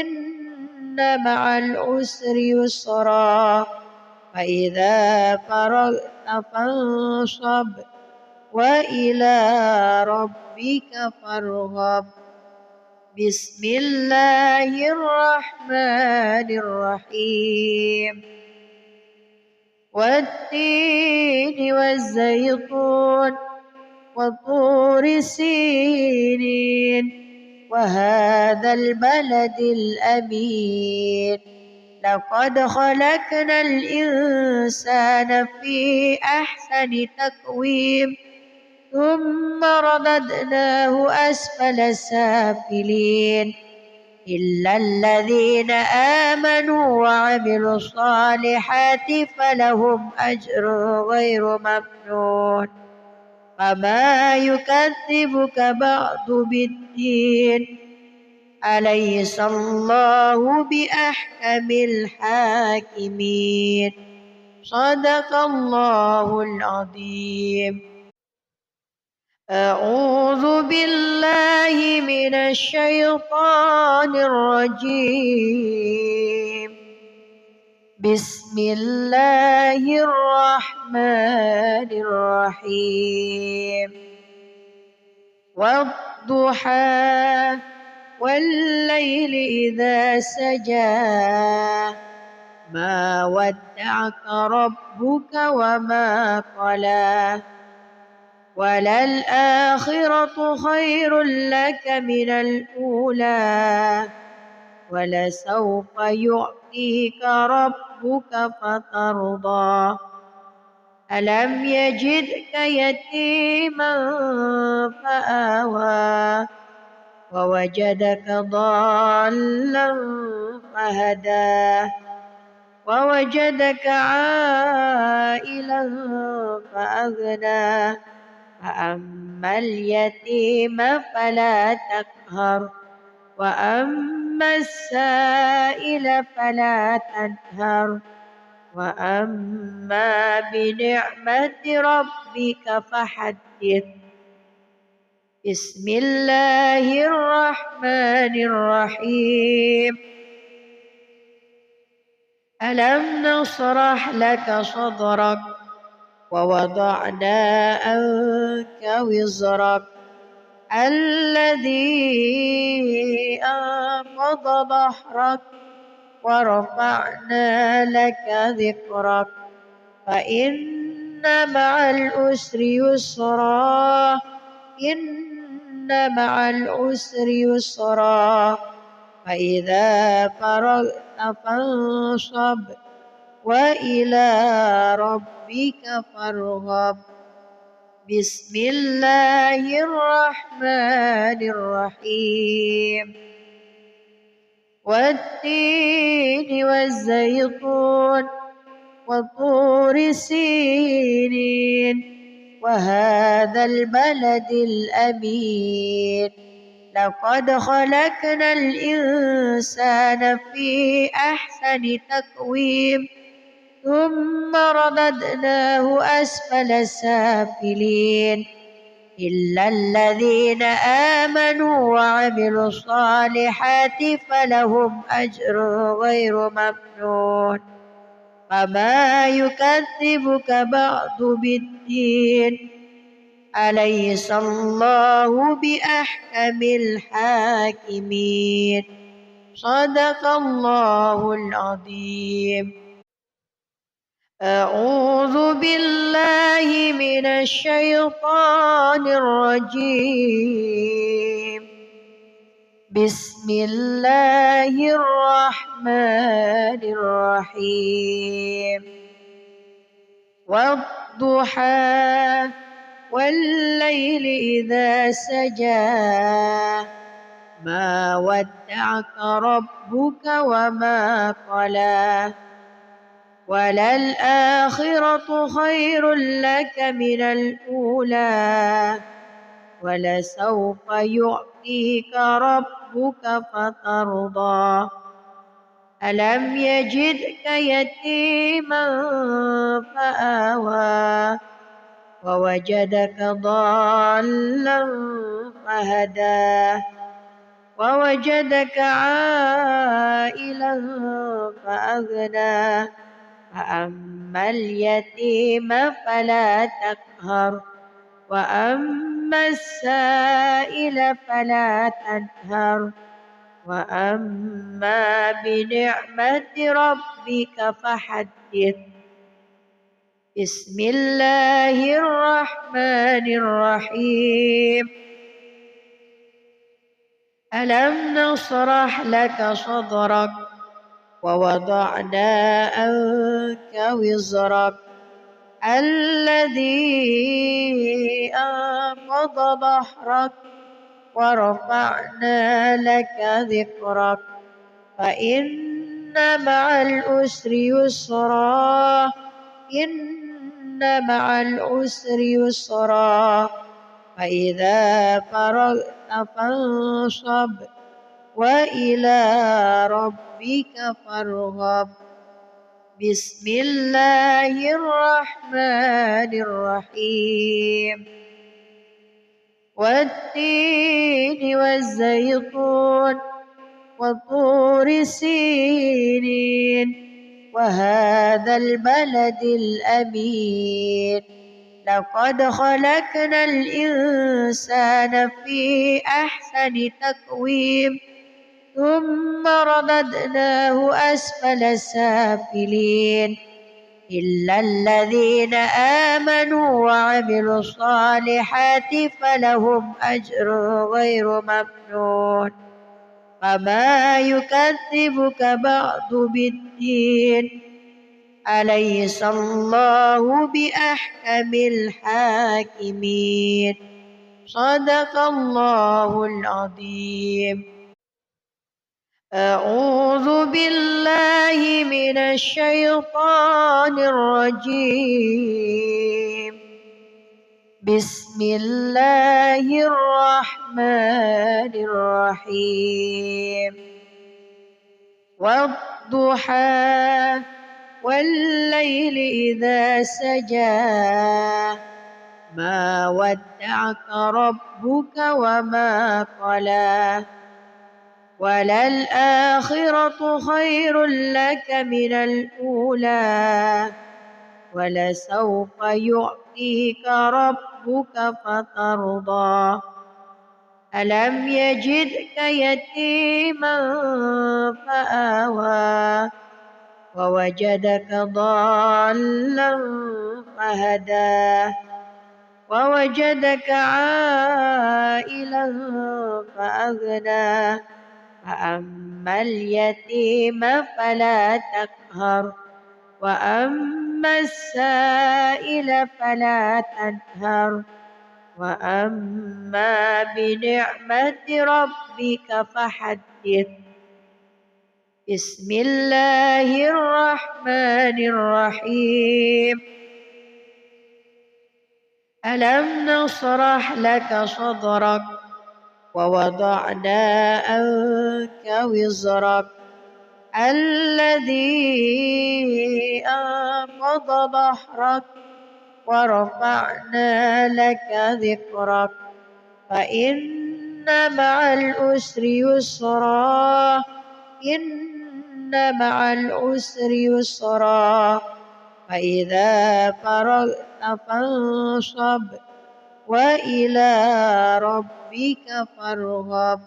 إن مع العسر يسرا فإذا فرغت فانصب وإلى ربك فارغب بسم الله الرحمن الرحيم والتين والزيتون وطور سينين وهذا البلد الأمين لقد خلقنا الإنسان في أحسن تقويم ثم رددناه أسفل سافلين إلا الذين آمنوا وعملوا الصالحات فلهم أجر غير ممنون فما يكذبك بعد بالدين أليس الله بأحكم الحاكمين صدق الله العظيم. أعوذ بالله من الشيطان الرجيم بسم الله الرحمن الرحيم والضحى والليل إذا سجى ما ودعك ربك وما قلى وللآخرة خير لك من الأولى ولسوف يعطيك ربك فترضى ألم يجدك يتيما فآوى ووجدك ضالا فهدى ووجدك عائلا فأغنى فأما اليتيم فلا تقهر وأما السائل فلا تنهر وأما بنعمة ربك فحدث بسم الله الرحمن الرحيم ألم نشرح لك صدرك ووضعنا عنك وزرك الذي أنقض ظهرك ورفعنا لك ذكرك فإن مع العسر يسرا إن مع العسر يسرا فإذا فرغت فانصب وإلى ربك فارغب بسم الله الرحمن الرحيم والتين والزيتون وطور سينين وهذا البلد الأمين لقد خلقنا الإنسان في أحسن تقويم ثم رددناه أسفل سافلين إلا الذين آمنوا وعملوا الصالحات فلهم أجر غير ممنون فما يكذبك بعد بالدين أليس الله بأحكم الحاكمين صدق الله العظيم. أعوذ بالله من الشيطان الرجيم بسم الله الرحمن الرحيم والضحى والليل إذا سجى ما ودعك ربك وما قلى وللآخرة خير لك من الأولى ولسوف يعطيك ربك فترضى ألم يجدك يتيما فآوى ووجدك ضالا فهدى ووجدك عائلا فأغنى فأما اليتيم فلا تقهر وأما السائل فلا تنهر وأما بنعمة ربك فحدث. بسم الله الرحمن الرحيم. ألم نشرح لك صدرك ووضعنا عنك وزرك الذي أنقض ظهرك ورفعنا لك ذكرك فإن مع العسر يسرا إن مع العسر يسرا فإذا فرغت فانصب وإلى ربك فارغب. بسم الله الرحمن الرحيم. والتين والزيتون وطور سينين وهذا البلد الأمين لقد خلقنا الإنسان في أحسن تقويم ثم رددناه أسفل سافلين إلا الذين آمنوا وعملوا الصالحات فلهم أجر غير ممنون فما يكذبك بعد بالدين أليس الله بأحكم الحاكمين. صدق الله العظيم. أعوذ بالله من الشيطان الرجيم. بسم الله الرحمن الرحيم. والضحى والليل إذا سجى ما ودعك ربك وما قلى وللآخرة خير لك من الأولى ولسوف يعطيك ربك فترضى. ألم يجدك يتيما فآوى ووجدك ضالا فهدى ووجدك عائلا فأغنى فأما اليتيم فلا تقهر وأما السائل فلا تنهر وأما بنعمة ربك فحدث. بسم الله الرحمن الرحيم. ألم نشرح لك صدرك ووضعنا عنك وزرك الذي أنقض ظهرك ورفعنا لك ذكرك فإن مع العسر يسرا إن مع العسر يسرا فإذا فرغت فانصب وإلى ربك فارغب.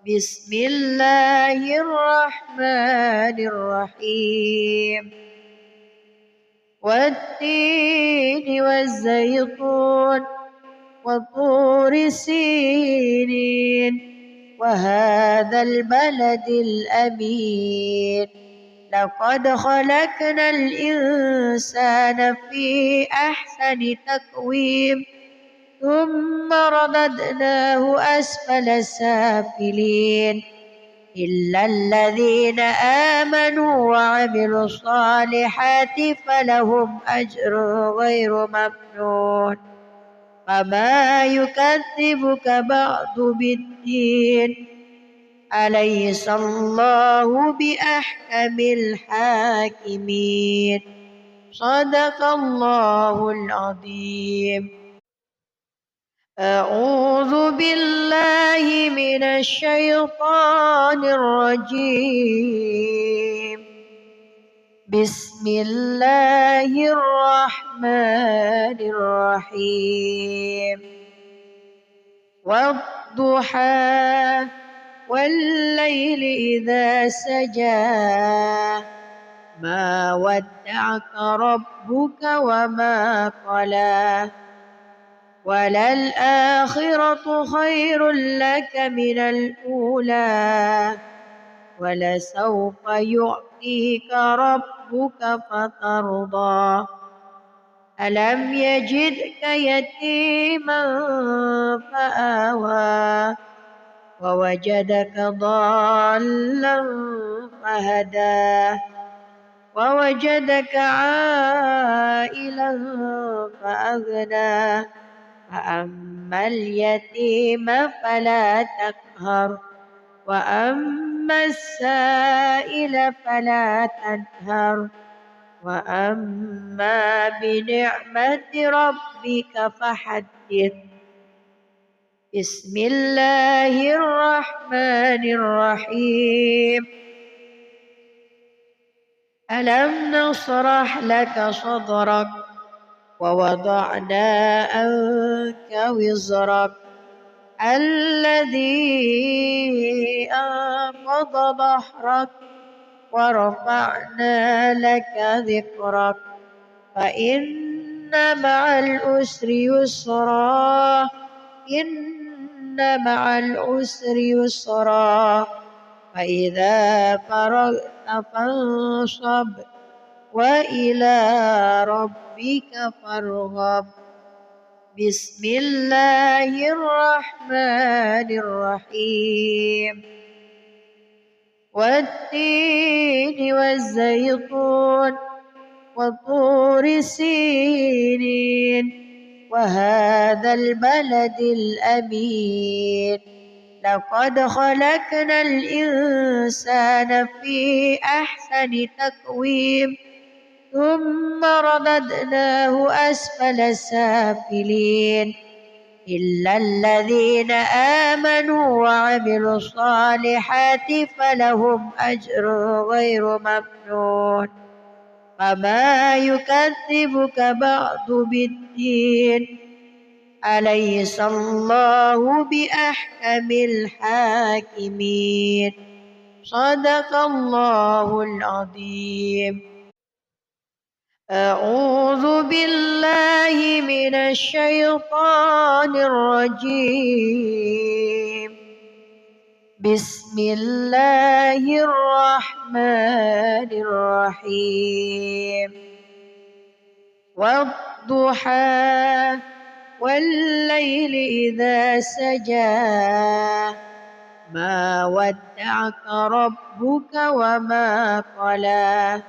بسم الله الرحمن الرحيم. والتين والزيتون وطور سينين وهذا البلد الأمين لقد خلقنا الإنسان في أحسن تقويم ثم رددناه أسفل سافلين إلا الذين آمنوا وعملوا الصالحات فلهم أجر غير ممنون فما يكذبك بعد بالدين أليس الله بأحكم الحاكمين. صدق الله العظيم. أعوذ بالله من الشيطان الرجيم. بسم الله الرحمن الرحيم. والضحى والليل إذا سجى ما ودعك ربك وما قلى وللآخرة خير لك من الأولى ولسوف يعطيك ربك فترضى ألم يجدك يتيما فآوى ووجدك ضالا فهدى ووجدك عائلا فأغنى فأما اليتيم فلا تقهر وأما السائل فلا تنهر وأما بنعمة ربك فحدث. بسم الله الرحمن الرحيم. ألم نشرح لك صدرك ووضعنا عنك وزرك الذي أنقض ظهرك ورفعنا لك ذكرك فإن مع العسر يسرا إن مع العسر يسرا فإذا فرغت فانصب وإلى ربك فارغب. بسم الله الرحمن الرحيم. والتين والزيتون وطور سينين وهذا البلد الأمين لقد خلقنا الإنسان في أحسن تقويم ثم رددناه أسفل سافلين إلا الذين آمنوا وعملوا الصالحات فلهم أجر غير ممنون فما يكذبك بعد بالدين أليس الله بأحكم الحاكمين. صدق الله العظيم. أعوذ بالله من الشيطان الرجيم. بسم الله الرحمن الرحيم. والضحى والليل إذا سجى ما ودعك ربك وما قلى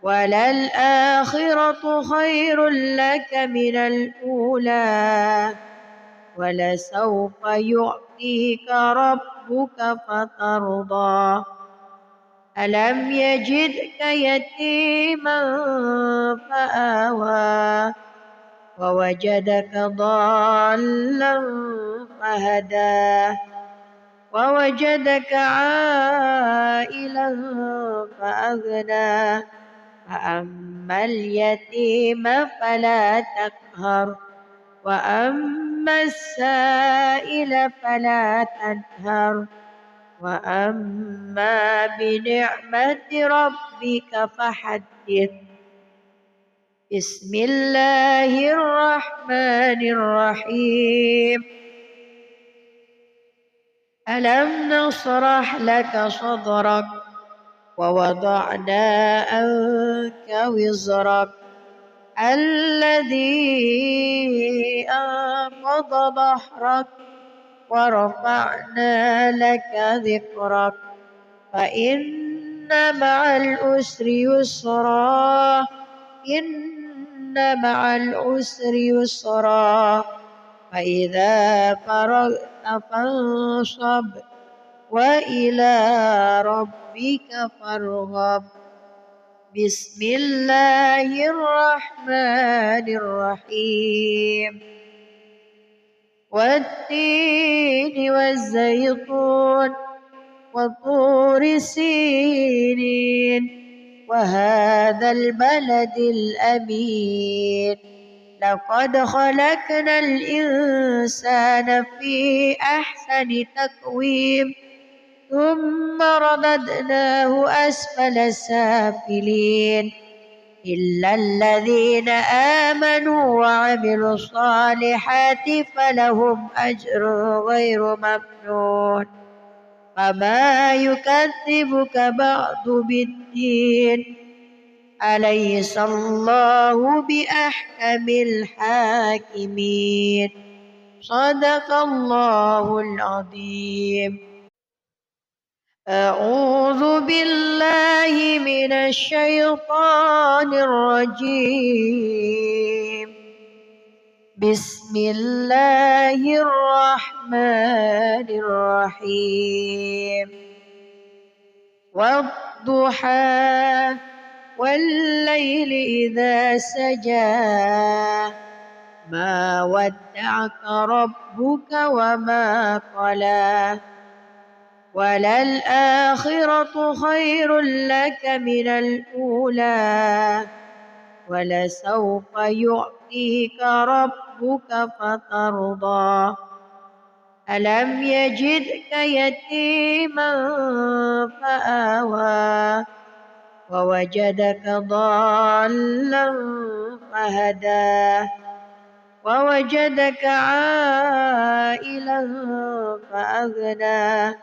وللآخرة خير لك من الأولى ولسوف يعطيك ربك فترضى ألم يجدك يتيما فآوى ووجدك ضالا فهدى ووجدك عائلا فأغنى فأما اليتيم فلا تقهر وأما السائل فلا تنهر وأما بنعمة ربك فحدث. بسم الله الرحمن الرحيم. ألم نشرح لك صدرك ووضعنا عنك وزرك الذي أنقض ظهرك ورفعنا لك ذكرك فإن مع العسر يسرا إن مع العسر يسرا فإذا فرغت فانصب وإلى ربك فارغب. بسم الله الرحمن الرحيم. والتين والزيتون وطور سينين وهذا البلد الأمين. لقد خلقنا الإنسان في أحسن تقويم ثم رددناه أسفل سافلين إلا الذين آمنوا وعملوا الصالحات فلهم أجر غير ممنون. فما يكذبك بعد بالدين أليس الله بأحكم الحاكمين. صدق الله العظيم. أعوذ بالله من الشيطان الرجيم. بسم الله الرحمن الرحيم. والضحى والليل إذا سجى ما ودعك ربك وما قلى وللآخرة خير لك من الأولى ولسوف يعطيك ربك فترضى. ألم يجدك يتيما فآوى ووجدك ضالا فهدى ووجدك عائلا فأغنى.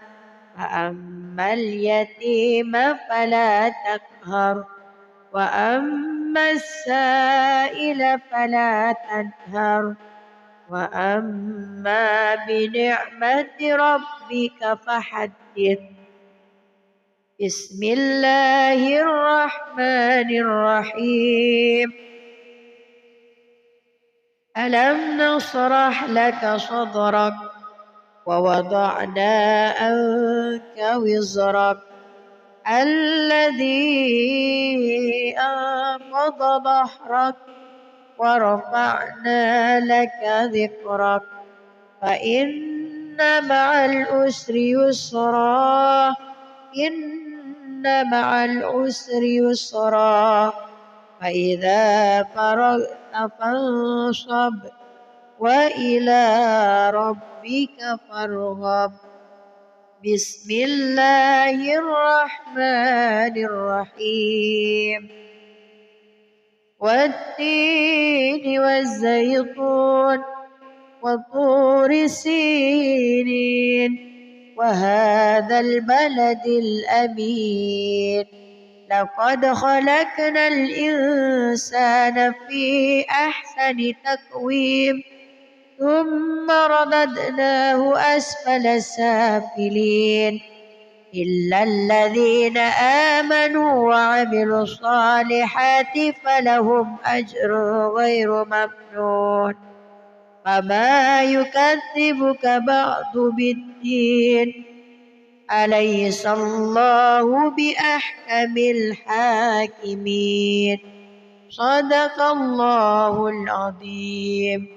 فأما اليتيم فلا تقهر وأما السائل فلا تنهر وأما بنعمة ربك فحدث. بسم الله الرحمن الرحيم. ألم نشرح لك صدرك ووضعنا عنك وزرك الذي أنقض ظهرك ورفعنا لك ذكرك فإن مع العسر يسرا إن مع العسر يسرا فإذا فرغت فانصب وإلى ربك فارغب. بسم الله الرحمن الرحيم. والتين والزيتون وطور سينين وهذا البلد الأمين. لقد خلقنا الإنسان في أحسن تقويم ثم رددناه أسفل سافلين إلا الذين آمنوا وعملوا الصالحات فلهم أجر غير ممنون. فما يكذبك بعد بالدين أليس الله بأحكم الحاكمين. صدق الله العظيم.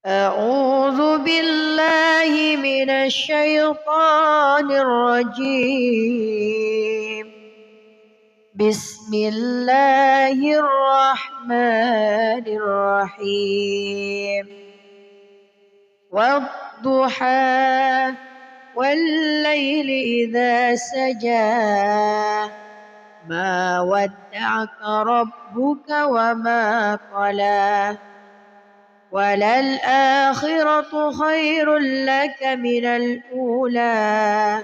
أعوذ بالله من الشيطان الرجيم. بسم الله الرحمن الرحيم. والضحى والليل إذا سجى ما ودعك ربك وما قلى وللآخرة خير لك من الأولى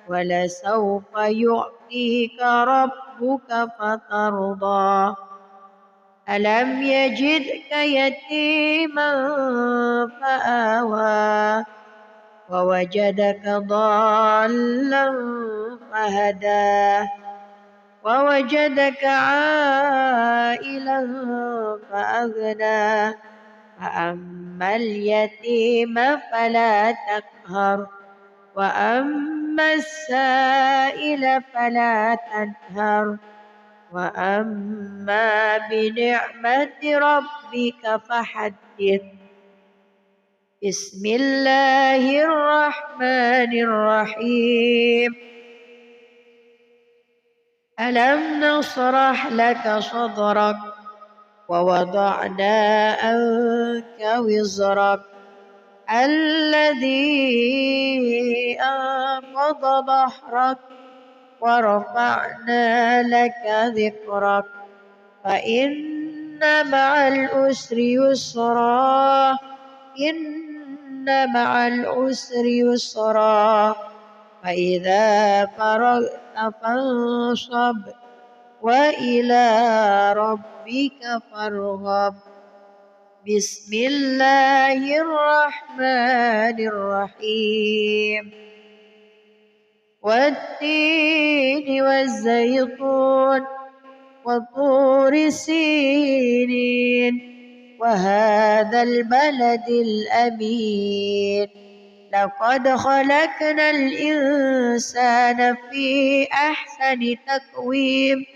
ولسوف يعطيك ربك فترضى. ألم يجدك يتيما فآوى ووجدك ضالا فهدى ووجدك عائلا فأغنى. فأما اليتيم فلا تقهر وأما السائل فلا تنهر وأما بنعمة ربك فحدث. بسم الله الرحمن الرحيم. ألم نشرح لك صدرك ووضعنا عنك وزرك الذي أنقض ظهرك ورفعنا لك ذكرك فإن مع العسر يسرا إن مع العسر يسرا فإذا فرغت فانصب وإلى ربك فارغب. بسم الله الرحمن الرحيم. والتين والزيتون وطور سينين وهذا البلد الأمين لقد خلقنا الإنسان في أحسن تقويم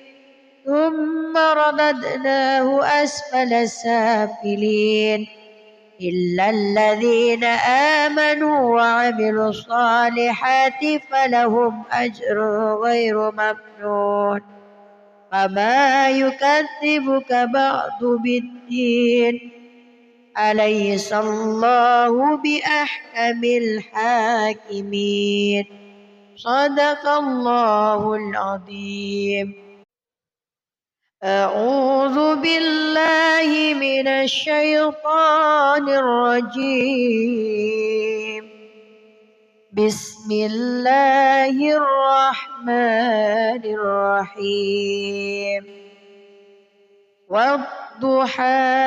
ثم رددناه أسفل سافلين إلا الذين آمنوا وعملوا الصالحات فلهم أجر غير ممنون. فما يكذبك بعد بالدين أليس الله بأحكم الحاكمين. صدق الله العظيم. أعوذ بالله من الشيطان الرجيم. بسم الله الرحمن الرحيم. والضحى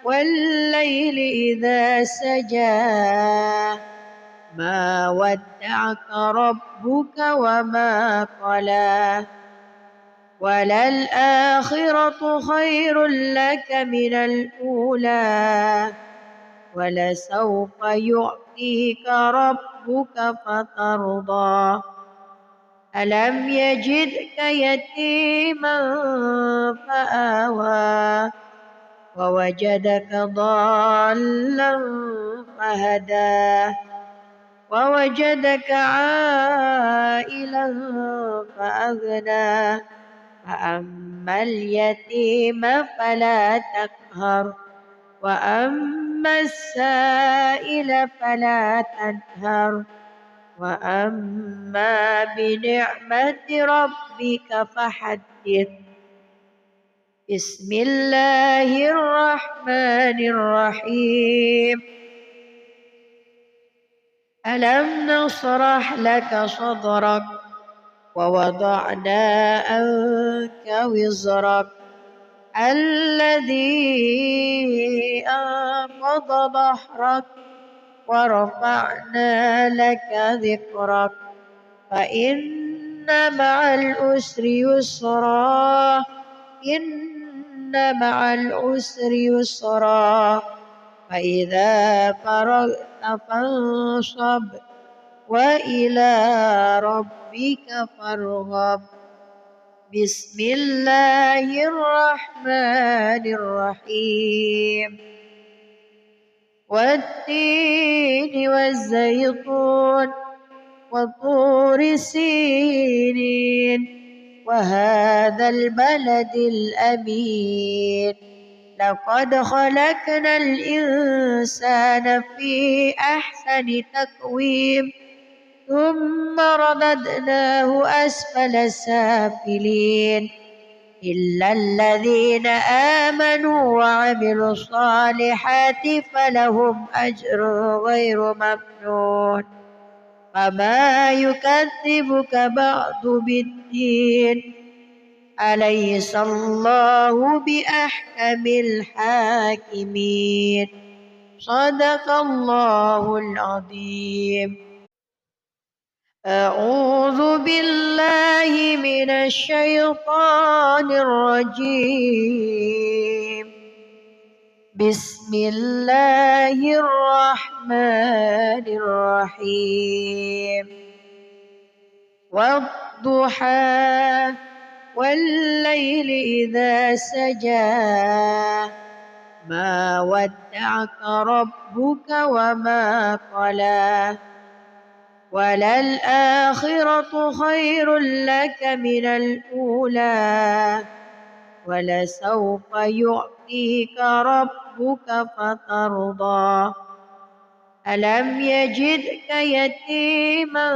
والليل إذا سجى ما ودعك ربك وما قلى وللآخرة خير لك من الأولى ولسوف يعطيك ربك فترضى. ألم يجدك يتيما فآوى ووجدك ضالا فهدى ووجدك عائلا فأغنى فأما اليتيم فلا تقهر وأما السائل فلا تنهر وأما بنعمة ربك فحدث. بسم الله الرحمن الرحيم. ألم نشرح لك صدرك ووضعنا عنك وزرك الذي أنقض ظهرك ورفعنا لك ذكرك فإن مع العسر يسرا إن مع العسر يسرا فإذا فرغت فانصب وإلى ربك فارغب. بسم الله الرحمن الرحيم. والتين والزيتون وطور سينين وهذا البلد الأمين لقد خلقنا الإنسان في أحسن تقويم ثم رددناه أسفل سافلين إلا الذين آمنوا وعملوا الصالحات فلهم أجر غير ممنون. فما يكذبك بعد بالدين أليس الله بأحكم الحاكمين. صدق الله العظيم. أعوذ بالله من الشيطان الرجيم. بسم الله الرحمن الرحيم والضحى والليل إذا سجى ما ودعك ربك وما قلى وللآخرة خير لك من الأولى ولسوف يعطيك ربك فترضى ألم يجدك يتيما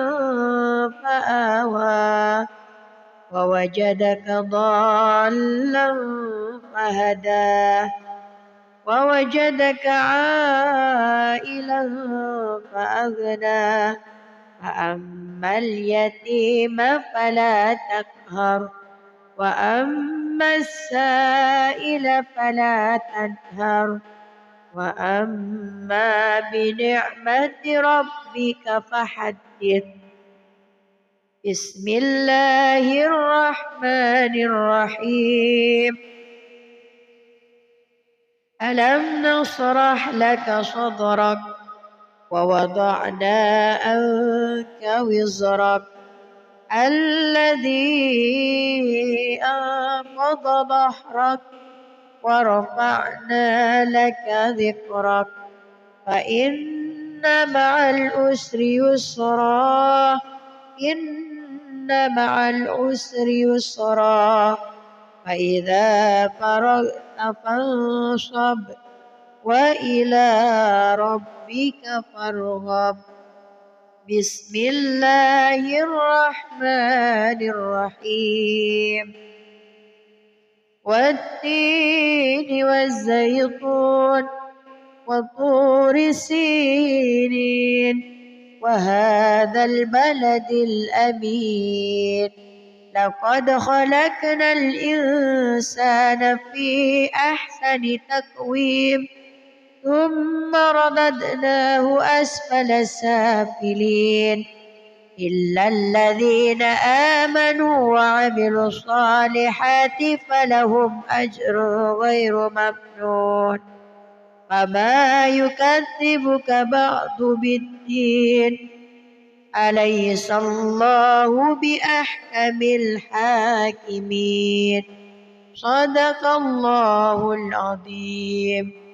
فآوى ووجدك ضالا فهدى ووجدك عائلا فأغنى فأما اليتيم فلا تقهر وأما السائل فلا تنهر وأما بنعمة ربك فحدث بسم الله الرحمن الرحيم ألم نشرح لك صدرك ووضعنا عنك وزرك الذي أنقض ظهرك ورفعنا لك ذكرك فإن مع العسر يسرا إن مع العسر يسرا فإذا فرغت فانصب وإلى ربك فارغب بسم الله الرحمن الرحيم والتين والزيتون وطور سينين وهذا البلد الأمين لقد خلقنا الإنسان في أحسن تقويم ثم رددناه أسفل سافلين إلا الذين آمنوا وعملوا الصالحات فلهم أجر غير ممنون فما يكذبك بعد بالدين أليس الله بأحكم الحاكمين صدق الله العظيم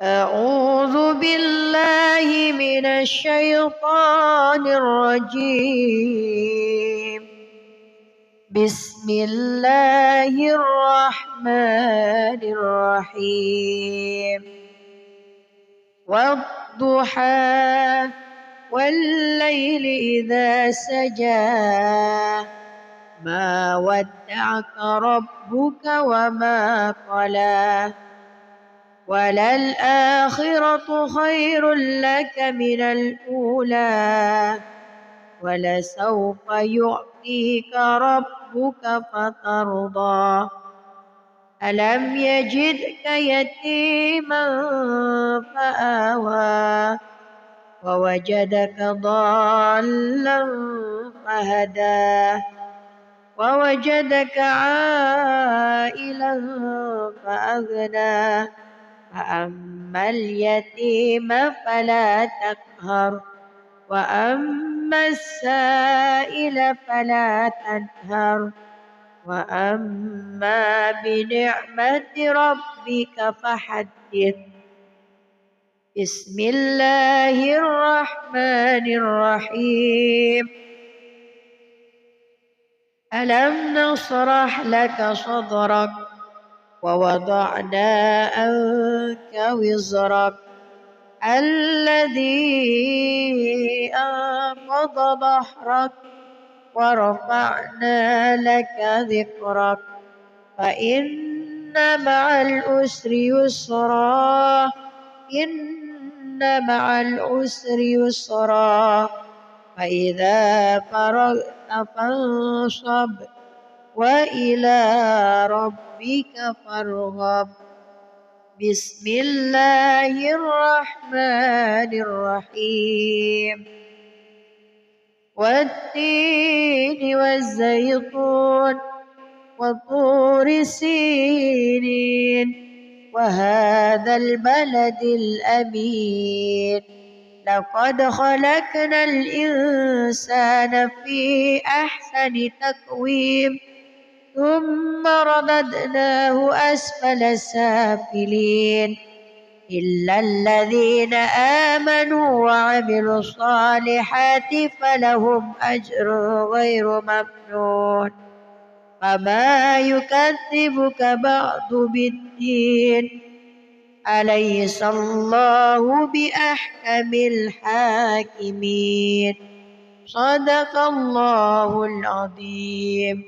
أعوذ بالله من الشيطان الرجيم بسم الله الرحمن الرحيم والضحى والليل إذا سجى ما ودعك ربك وما قلى وللآخرة خير لك من الأولى ولسوف يعطيك ربك فترضى ألم يجدك يتيما فآوى ووجدك ضالا فهدى ووجدك عائلا فأغنى فأما اليتيم فلا تقهر وأما السائل فلا تنهر وأما بنعمة ربك فحدث بسم الله الرحمن الرحيم ألم نشرح لك صدرك ووضعنا عنك وزرك الذي أنقض ظهرك ورفعنا لك ذكرك فإن مع العسر يسرا إن مع العسر يسرا فإذا فرغت فانصب وإلى ربك فارغب بسم الله الرحمن الرحيم والتين والزيتون وطور سينين وهذا البلد الأمين لقد خلقنا الإنسان في أحسن تقويم ثم رددناه أسفل سافلين إلا الذين آمنوا وعملوا الصالحات فلهم أجر غير ممنون وما يكذبك بعد بالدين أليس الله بأحكم الحاكمين صدق الله العظيم.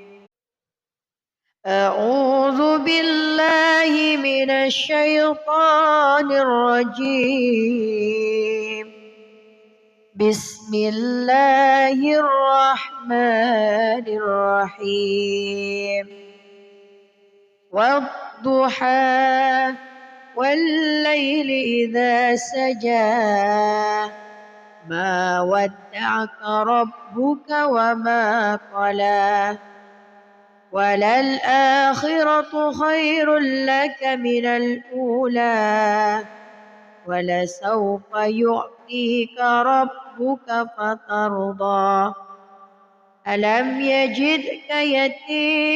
أعوذ بالله من الشيطان الرجيم. بسم الله الرحمن الرحيم. والضحى والليل إذا سجى ما ودعك ربك وما قلى وللآخرة خير لك من الأولى ولسوف يعطيك ربك فترضى ألم يجدك يتيما